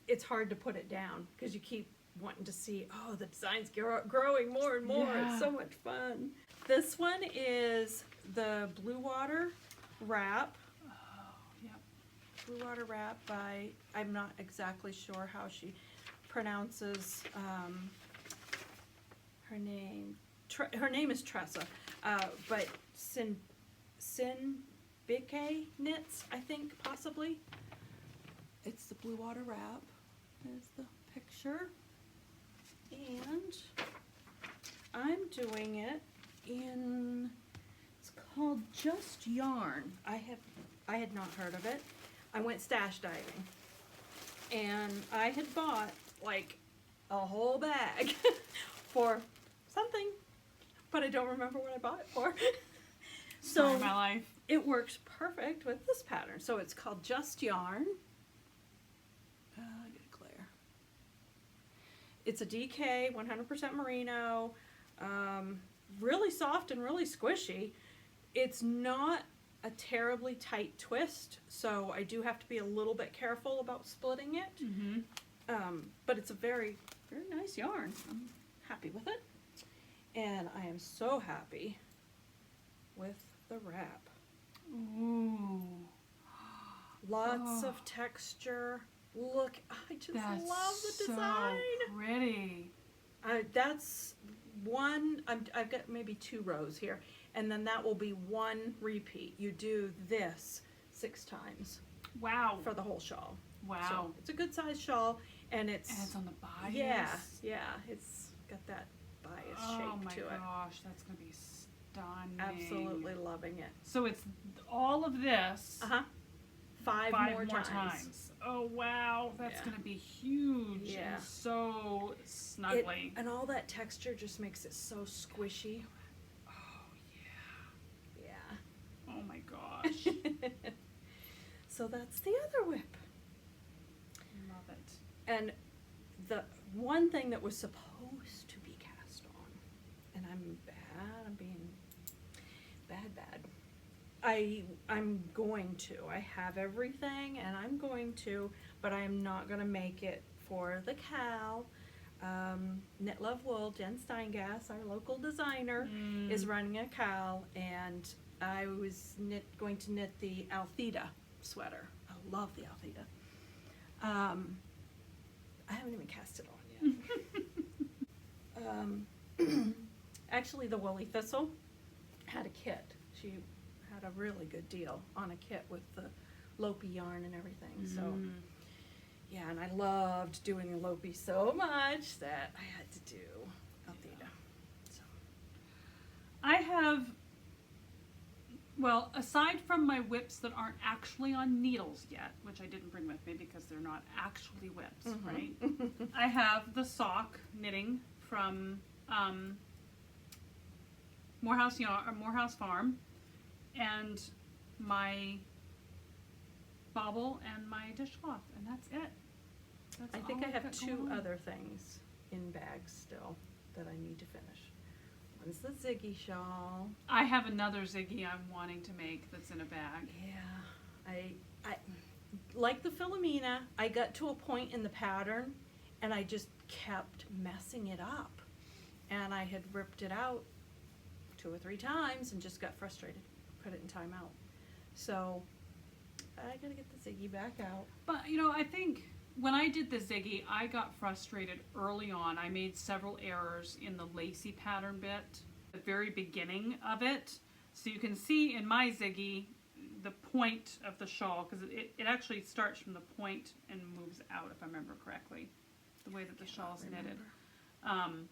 it's hard to put it down because you keep wanting to see, oh, the design's growing more and more. Yeah. It's so much fun. This one is the Blue Water Wrap. Oh, yep. Blue Water Wrap by, I'm not exactly sure how she pronounces her name. Her name is Tressa, but Sinbike Knits, I think, possibly. It's the Blue Water Wrap. There's the picture. And I'm doing it in, it's called Just Yarn. I had not heard of it. I went stash diving, and I had bought like a whole bag for something, but I don't remember what I bought it for. Story So of my life. it works perfect with this pattern. So it's called Just Yarn. Get it clear. It's a DK, 100% merino, really soft and really squishy. It's not a terribly tight twist, so I do have to be a little bit careful about splitting it. Mm-hmm. But it's a very, very nice yarn. I'm happy with it. And I am so happy with the wrap. Ooh. Lots Oh. of texture. Look, I just That's love the design. so pretty. That's one, I've got maybe 2 rows here, and then that will be 1 repeat. You do this 6 times Wow. for the whole shawl. Wow. So it's a good size shawl, and it's, And it's on the bias. yeah, it's got that bias shape to Oh my it. gosh, that's gonna be stunning. Absolutely loving it. So it's all of this Uh-huh. 5 more times. Oh wow, that's gonna be huge and so snuggly. And all that texture just makes it so squishy. Oh yeah. Yeah. Oh my gosh. So that's the other whip. Love it. And the one thing that was supposed to be cast on, and I'm being bad. I'm going to. I have everything, and I'm going to, but I am not going to make it for the cowl. Knit Love Wool, Jen Steingass, our local designer, is running a cowl, and I was going to knit the Althea sweater. I love the Althea. I haven't even cast it on yet. Actually, the Woolly Thistle had a kit. She had a really good deal on a kit with the Lopi yarn and everything. So, yeah, and I loved doing the Lopi so much that I had to do Althea. So. I have, well, aside from my whips that aren't actually on needles yet, which I didn't bring with me because they're not actually whips, right? I have the sock knitting from Morehouse Farm, and my bobble and my dishcloth, and that's it. That's I think all I have got 2 going on. other things in bags still that I need to finish. One's the Ziggy Shawl. I have another Ziggy I'm wanting to make that's in a bag. Yeah, I like the Philomena. I got to a point in the pattern, and I just kept messing it up, and I had ripped it out 2 or 3 times and just got frustrated. Put it in timeout. So I gotta get the Ziggy back out. But you know, I think when I did the Ziggy, I got frustrated early on. I made several errors in the lacy pattern bit, the very beginning of it. So you can see in my Ziggy the point of the shawl, because it actually starts from the point and moves out, if I remember correctly, the way that the shawl's knitted. I'm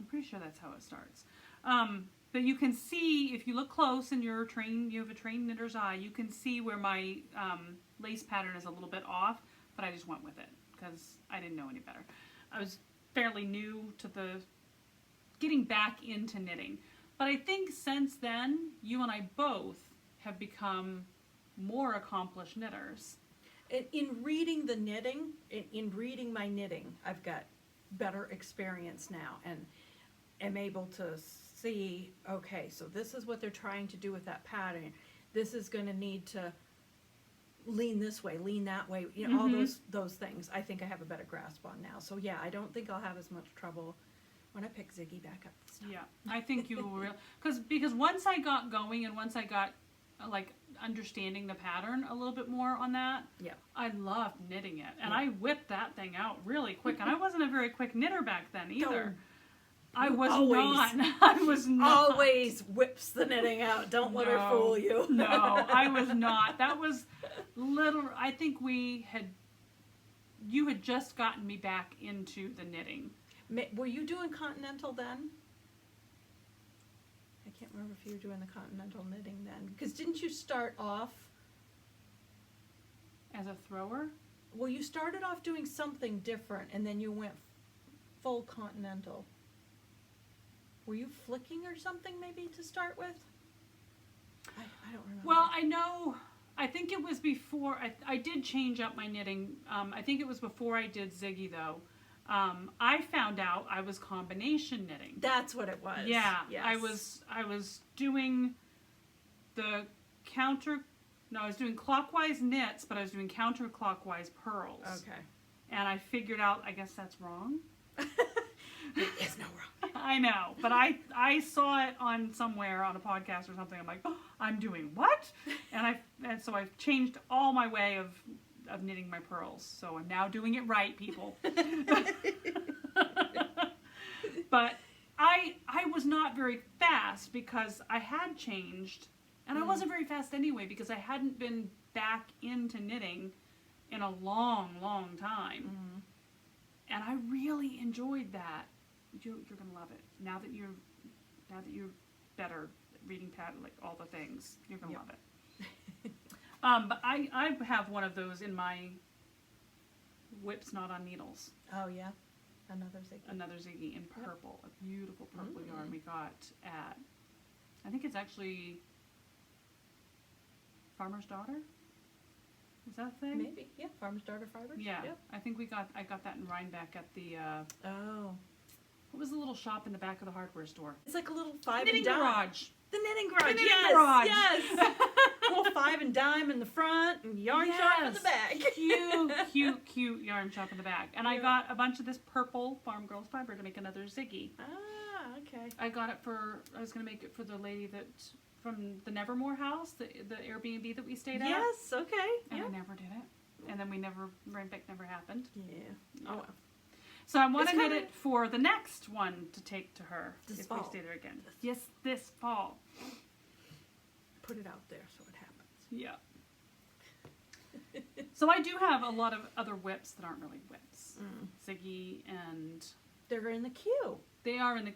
pretty sure that's how it starts. But you can see, if you look close and you have a trained knitter's eye, you can see where my lace pattern is a little bit off, but I just went with it because I didn't know any better. I was fairly new to getting back into knitting. But I think since then, you and I both have become more accomplished knitters. In reading the knitting, in reading my knitting, I've got better experience now, and am able to see, okay, so this is what they're trying to do with that pattern. This is going to need to lean this way, lean that way, you know, all those things. I think I have a better grasp on now. So yeah, I don't think I'll have as much trouble when I pick Ziggy back up this time. Yeah, I think you will, because once I got going and once I got like understanding the pattern a little bit more on that, yeah, I loved knitting it, and I whipped that thing out really quick. And I wasn't a very quick knitter back then either. I was not. Always whips the knitting out. Don't let her fool you. No, I was not. That was I think you had just gotten me back into the knitting. Were you doing continental then? I can't remember if you were doing the continental knitting then. Because didn't you start off as a thrower? Well, you started off doing something different, and then you went full continental. Were you flicking or something maybe to start with? I don't remember. Well, I think it was before, I did change up my knitting. I think it was before I did Ziggy though. I found out I was combination knitting. That's what it was. Yeah, yes. I was doing I was doing clockwise knits, but I was doing counterclockwise purls. Okay. And I figured out, I guess that's wrong. There's no wrong. I know, but I saw it on somewhere on a podcast or something. I'm like, oh, I'm doing what? And so I've changed all my way of knitting my pearls. So I'm now doing it right, people. But I was not very fast because I had changed, and I wasn't very fast anyway because I hadn't been back into knitting in a long, long time. And I really enjoyed that. You're gonna love it now that you're better at reading pattern, like all the things. You're gonna love it. But I have one of those in my Whips Not on Needles. Oh yeah, another Ziggy. Another Ziggy in purple, a beautiful purple yarn we got at, I think it's actually Farmer's Daughter. Is that a thing? Maybe, yeah. Farmer's Daughter Fibers. Yeah, Yep. I think I got that in Rhinebeck at the Oh, what was the little shop in the back of the hardware store? it's like a little 5 Knitting and dime. Garage. The knitting garage. The knitting yes, garage. yes. Little 5 and dime in the front and yarn shop in the back. Cute yarn shop in the back. And I Yeah. got a bunch of this purple Farm Girls fiber to make another Ziggy. Ah, okay. I got it I was going to make it for the lady that, from the Nevermore house, the Airbnb that we stayed at. Yes, okay. And Yep. I never did it. And then Rhinebeck never happened. Yeah. Oh well. So I want It's to knit coming. it for the next one to take to her This if fall. we stay there again. Yes, this fall. Put it out there so it happens. Yeah. So I do have a lot of other whips that aren't really whips. Ziggy and They're in the queue. they are in the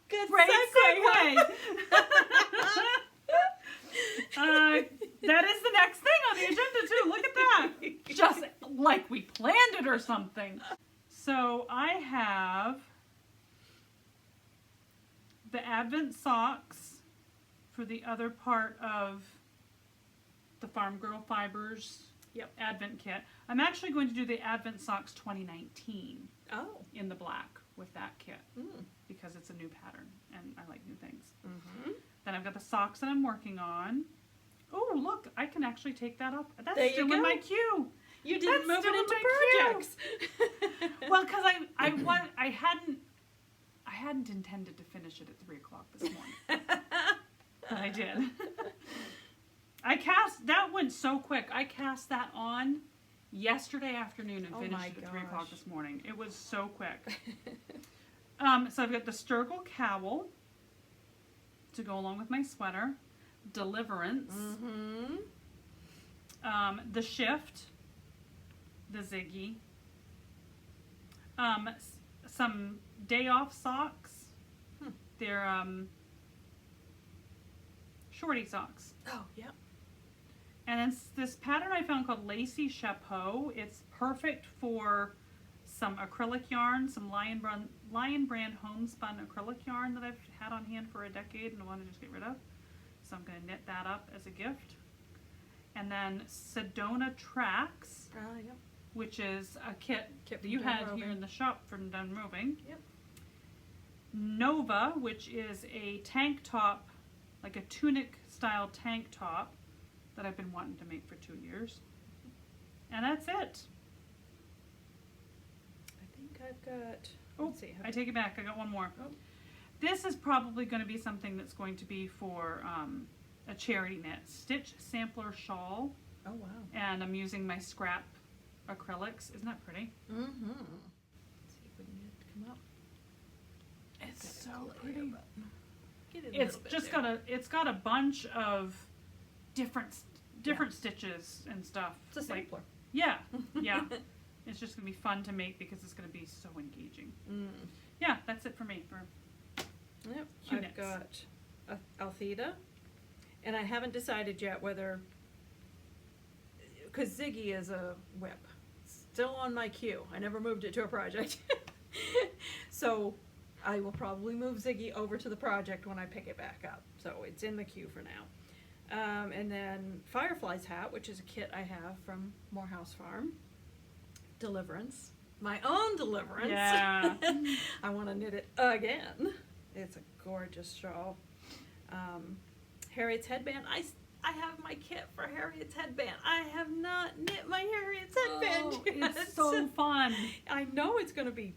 Good great segue. segue. That is the next thing on the agenda too. Look at that. Just like we planned it or something. So I have the Advent socks for the other part of the Farm Girl Fibers Advent kit. I'm actually going to do the Advent socks 2019 Oh. in the black with that kit Mm. because it's a new pattern and I like new things. Mm-hmm. Then I've got the socks that I'm working on. Oh, look, I can actually take that up. That's There you still go. in my queue. You didn't That's move it still in into my projects. Well, because I hadn't intended to finish it at 3 o'clock this morning, but I did. That went so quick. I cast that on yesterday afternoon and Oh finished my it at 3 o'clock gosh. this morning. It was so quick. So I've got the Sturgill cowl to go along with my sweater, Deliverance, the Shift, the Ziggy, some Day Off socks. They're shorty socks. Oh, yeah. And then this pattern I found called Lacy Chapeau. It's perfect for some acrylic yarn, some Lion Brand homespun acrylic yarn that I've had on hand for a decade and I want to just get rid of. So I'm going to knit that up as a gift. And then Sedona Tracks, Yep. which is a kit that from you Done had Roving. here in the shop from Done Roving. Yep. Nova, which is a tank top, like a tunic style tank top that I've been wanting to make for 2 years. And that's it. I think I've got. Oh, Let's see. I take it back. I got one more. Oh. This is probably going to be something that's going to be for a charity knit. Stitch Sampler Shawl. Oh, wow. And I'm using my scrap acrylics. Isn't that pretty? Mm-hmm. Let's see if we can get it to come up. It's so Clear, pretty. but get it a It's little bit just there. it's got a bunch of different stitches and stuff. It's a Like, sampler. yeah. It's just going to be fun to make because it's going to be so engaging. Mm. Yeah, that's it for me. Yep. Cute I've knits. got Althea, and I haven't decided yet whether, because Ziggy is a whip, still on my queue. I never moved it to a project, so I will probably move Ziggy over to the project when I pick it back up. So it's in the queue for now. And then Firefly's hat, which is a kit I have from Morehouse Farm. Deliverance, my own Deliverance. Yeah. I want to knit it again. It's a gorgeous shawl. Harriet's headband. I have my kit for Harriet's headband. I have not knit my Harriet's headband yet. It's so fun. I know it's going to be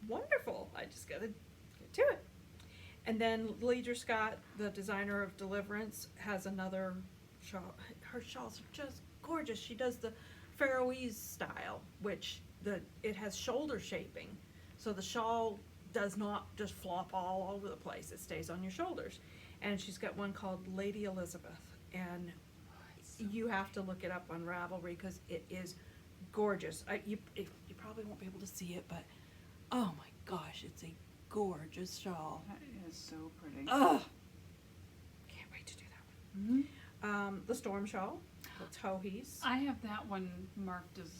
wonderful. I just got to get to it. And then Leidre Scott, the designer of Deliverance, has another shawl. Her shawls are just gorgeous. She does the Faroese style, which it has shoulder shaping. So the shawl does not just flop all over the place. It stays on your shoulders. And she's got one called Lady Elizabeth. And you have to look it up on Ravelry because it is gorgeous. You probably won't be able to see it, but oh my gosh, it's a gorgeous shawl. That is so pretty. Ugh! Can't wait to do that one. The Storm Shawl. Plötulopi. I have that one marked as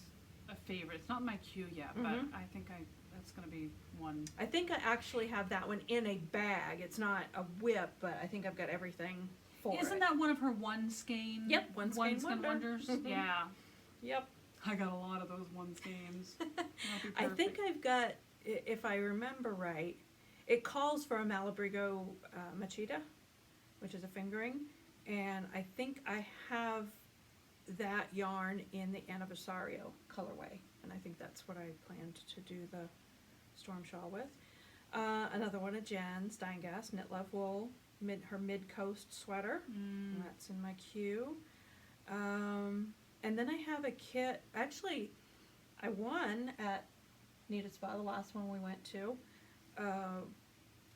a favorite. It's not in my queue yet, but Mhm. I think that's going to be one. I think I actually have that one in a bag. It's not a whip, but I think I've got everything for it. Isn't that one of her one skein? Yep, one skein wonder. wonders. Mhm. Yeah, Yep. I got a lot of those one skeins. I think I've got, if I remember right, it calls for a Malabrigo machita, which is a fingering, and I think I have that yarn in the Anniversario colorway, and I think that's what I planned to do the storm shawl with. Another one of Jen Steingas, Knit Love Wool, her mid-coast sweater. Mm. That's in my queue. And then I have a kit. Actually, I won at Nita Spa, the last one we went to.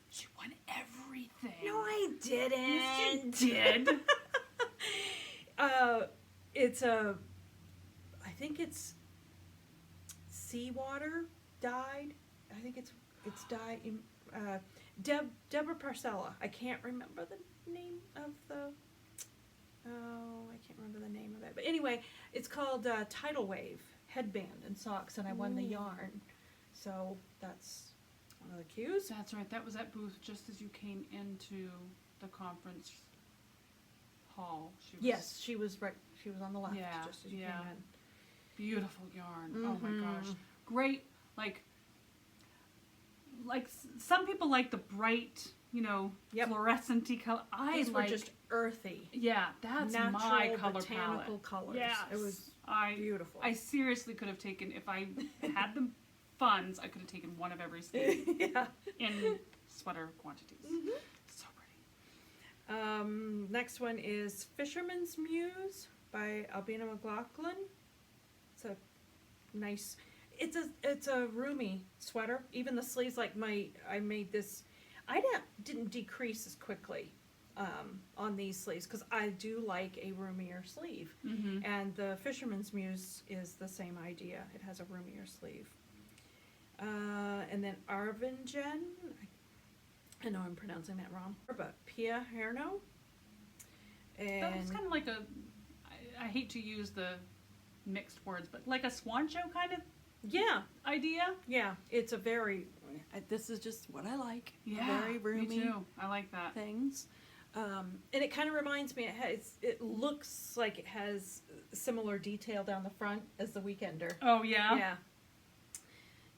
She won everything. No, I didn't. Yes, you did. It's I think it's seawater dyed. I think it's dyed in, Deborah Parcella. I can't remember the name of the, I can't remember the name of it. But anyway, it's called Tidal Wave Headband and Socks, and I won the yarn. So that's one of the cues. That's right. That was at booth just as you came into the conference hall. Yes, she was right. She was on the left Yeah, just as you yeah. came in. Beautiful yarn. Oh my gosh. Mhm. Great. Like some people like the bright, Yep. fluorescent-y color. These were just earthy, yeah, that's natural my color botanical palette. colors. Yes. It was I beautiful. I seriously could have taken, if I had the funds, I could have taken one of every skein yeah. in sweater quantities. So pretty. Next one is Fisherman's Muse by Albina McLaughlin. It's a nice. It's a roomy sweater. Even the sleeves, I made this. I didn't decrease as quickly on these sleeves because I do like a roomier sleeve. Mm-hmm. And the Fisherman's Muse is the same idea. It has a roomier sleeve. And then Arvinjen, I know I'm pronouncing that wrong, but Pia Herno. That was And kind of like I hate to use the mixed words, but like a swan show kind of yeah, idea. it's a very, this is just what I like. Yeah, Very roomy me too. I like that. things. And it kind of reminds me, it looks like it has similar detail down the front as the Weekender. Oh yeah.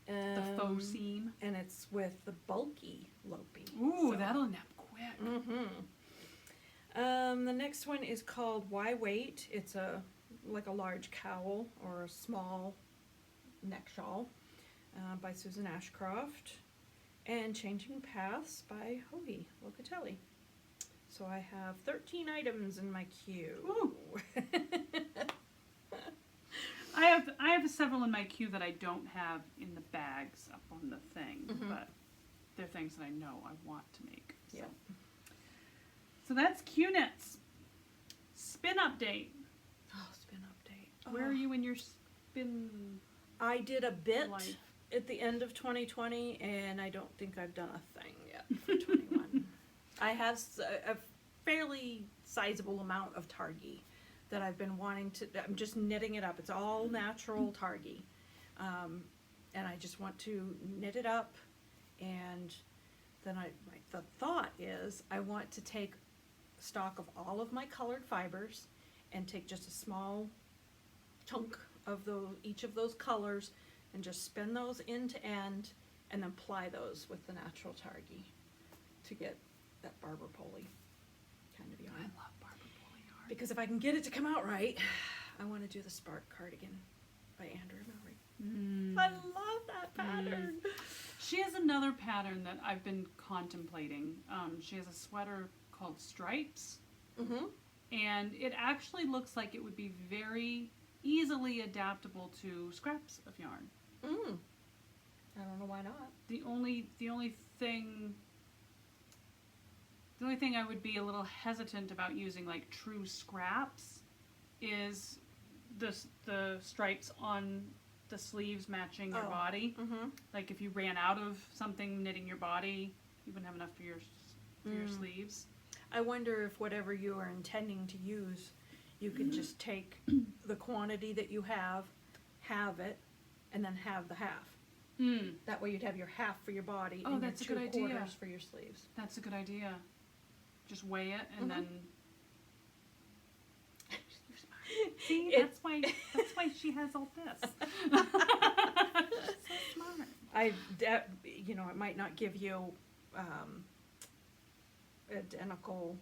Yeah. The faux seam. And it's with the bulky Lopi. Ooh, So- that'll nap quick. The next one is called Why Wait? It's like a large cowl or a small neck shawl by Susan Ashcroft. And Changing Paths by Hoagie Locatelli. So I have 13 items in my queue. Ooh. I have several in my queue that I don't have in the bags up on the thing, Mhm. but they're things that I know I want to make. So. Yep. So that's Q-Knits. Spin update. Oh, spin update. Where are you in your spin I did a bit life? at the end of 2020, and I don't think I've done a thing yet for 21. I have a fairly sizable amount of targi that I've been wanting to. I'm just knitting it up. It's all natural targi, and I just want to knit it up, and then the thought is I want to take stock of all of my colored fibers and take just a small chunk of each of those colors and just spin those end to end and then ply those with the natural targi to get that Barber Polly kind of I yarn. love Barber Pole yarn. Because if I can get it to come out right, I want to do the Spark Cardigan by Andrea Mowry. I love that pattern. She has another pattern that I've been contemplating. She has a sweater called Stripes, Mm-hmm. and it actually looks like it would be very easily adaptable to scraps of yarn. I don't know why not. The only thing I would be a little hesitant about using like true scraps is the stripes on the sleeves matching your Oh. body. Mm-hmm. Like if you ran out of something knitting your body, you wouldn't have enough for your sleeves. I wonder if whatever you are intending to use, You can just take the quantity that you have it, and then have the half. That way you'd have your half for your body and that's a your good 2/4 idea. for your sleeves. That's a good idea. Just weigh it and then. See, that's why she has all this. She's so smart. It might not give you identical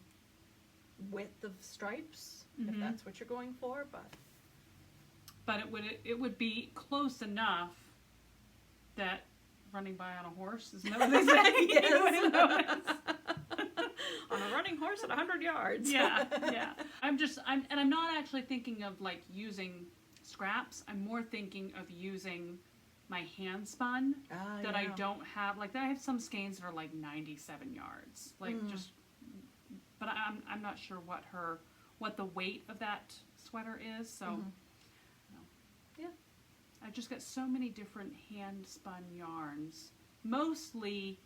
width of stripes if that's what you're going for, but it would be close enough that running by on a horse, isn't that what they say? Yes. On a running horse at 100 yards. Yeah. I'm not actually thinking of like using scraps. I'm more thinking of using my hand spun that I don't have. Like I have some skeins that are like 97 yards. Like but I'm not sure what the weight of that sweater is. So I've just got so many different hand spun yarns, mostly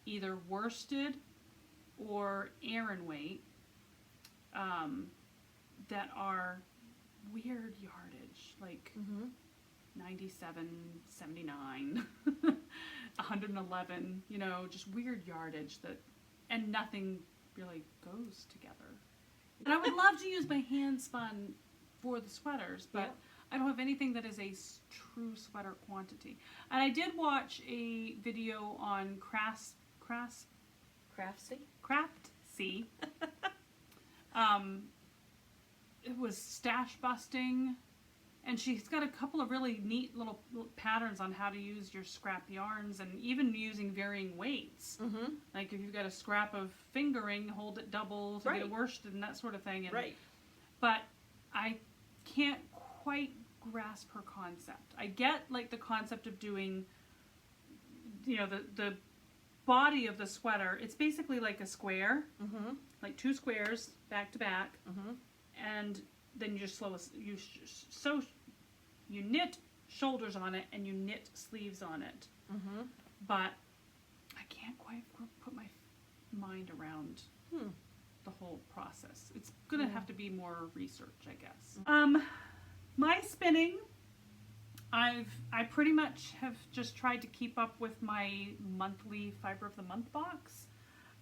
either worsted or Aran weight, that are weird yardage, like 97, 79, 111, just weird yardage and nothing really goes together. And I would love to use my hand spun for the sweaters, but I don't have anything that is a true sweater quantity. And I did watch a video on Craftsy. It was stash busting, and she's got a couple of really neat little patterns on how to use your scrap yarns, and even using varying weights. Like if you've got a scrap of fingering, hold it double to get it worsted and that sort of thing. And, but I can't quite grasp her concept. I get like the concept of doing, the body of the sweater. It's basically like a square, like two squares back to back, and then you just you knit shoulders on it and you knit sleeves on it. But I can't quite put my mind around the whole process. It's gonna have to be more research, I guess. My spinning, I pretty much have just tried to keep up with my monthly Fiber of the Month box,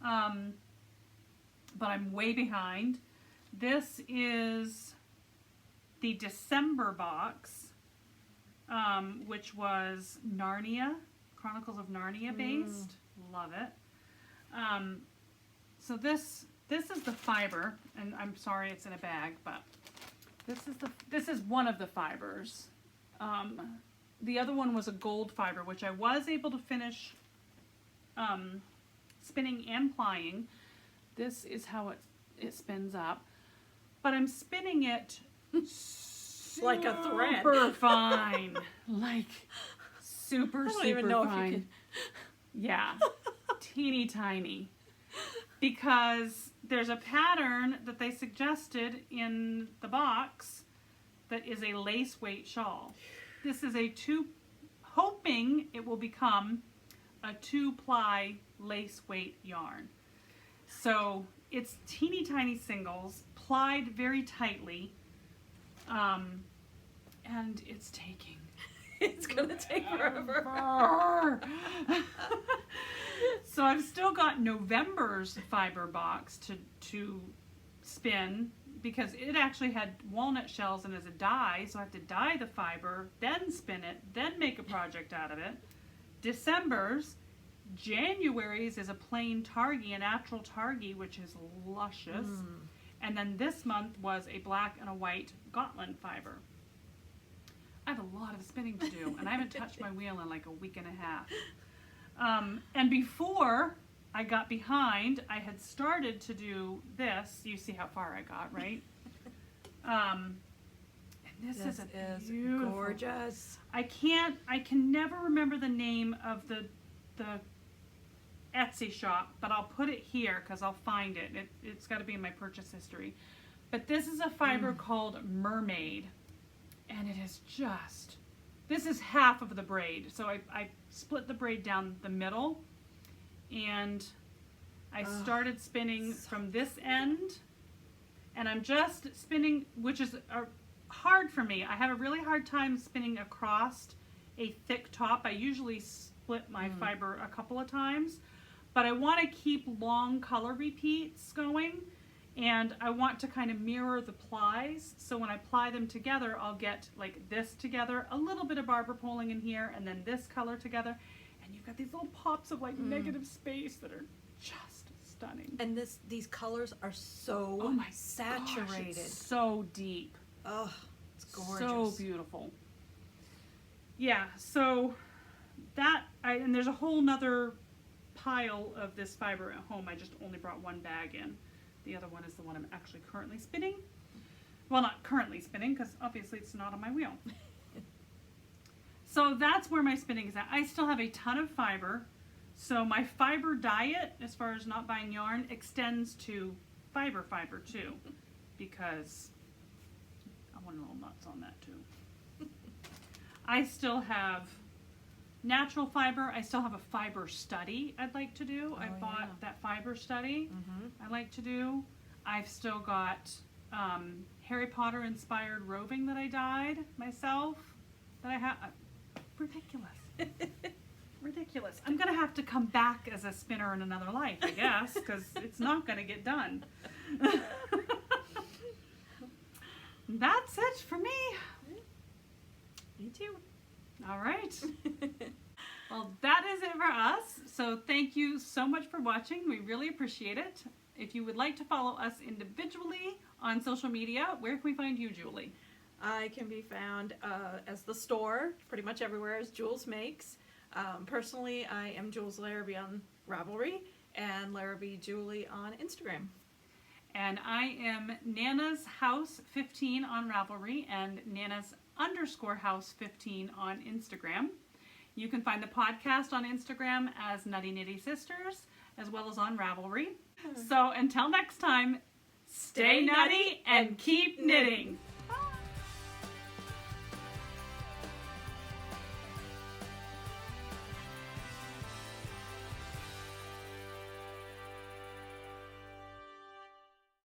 but I'm way behind. This is the December box, which was Narnia, Chronicles of Narnia based. Love it. So this is the fiber, and I'm sorry it's in a bag, but this is one of the fibers. The other one was a gold fiber, which I was able to finish spinning and plying. This is how it spins up, but I'm spinning it like a thread, super fine, like super. I don't even know fine. If you can. Yeah, teeny tiny, because there's a pattern that they suggested in the box that is a lace weight shawl. This is hoping it will become a 2-ply lace weight yarn. So it's teeny tiny singles, plied very tightly, and it's taking. It's gonna take forever. So I've still got November's fiber box to spin, because it actually had walnut shells and as a dye, so I have to dye the fiber, then spin it, then make a project out of it. January's is a plain targy, a natural targy, which is luscious. And then this month was a black and a white Gotland fiber. I have a lot of spinning to do, and I haven't touched my wheel in like a week and a half. And before I got behind, I had started to do this. You see how far I got, right? And this is beautiful. Gorgeous. I can never remember the name of the Etsy shop, but I'll put it here because I'll find it. It's got to be in my purchase history. But this is a fiber called Mermaid, and it is just, this is half of the braid. So I split the braid down the middle, and I started spinning from this end And I'm just spinning, which is hard for me. I have a really hard time spinning across a thick top. I usually split my fiber a couple of times, but I want to keep long color repeats going, and I want to kind of mirror the plies. So when I ply them together, I'll get like this together, a little bit of barber poling in here, and then this color together. And you've got these little pops of like negative space that are just stunning. And these colors are so saturated. Gosh, it's so deep. Oh, it's gorgeous. So beautiful. Yeah, so and there's a whole nother pile of this fiber at home. I just only brought one bag in. The other one is the one I'm actually currently spinning. Well, not currently spinning, because obviously it's not on my wheel. So that's where my spinning is at. I still have a ton of fiber. So my fiber diet, as far as not buying yarn, extends to fiber too, because I want a little nuts on that too. I still have natural fiber. I still have a fiber study I'd like to do. I bought that fiber study I'd like to do. I've still got Harry Potter inspired roving that I dyed myself that I have. Ridiculous. Ridiculous. I'm going to have to come back as a spinner in another life, I guess, because it's not going to get done. That's it for me. Me too. All right. Well, that is it for us. So thank you so much for watching. We really appreciate it. If you would like to follow us individually on social media, where can we find you, Julie? I can be found as the store, pretty much everywhere, as Julz Makes. Personally, I am Jules Larrabee on Ravelry and Larrabee Julie on Instagram. And I am Nana's House 15 on Ravelry and Nana's _house 15 on Instagram. You can find the podcast on Instagram as Nutty Nitty Sisters, as well as on Ravelry. So until next time, stay nutty and keep knitting.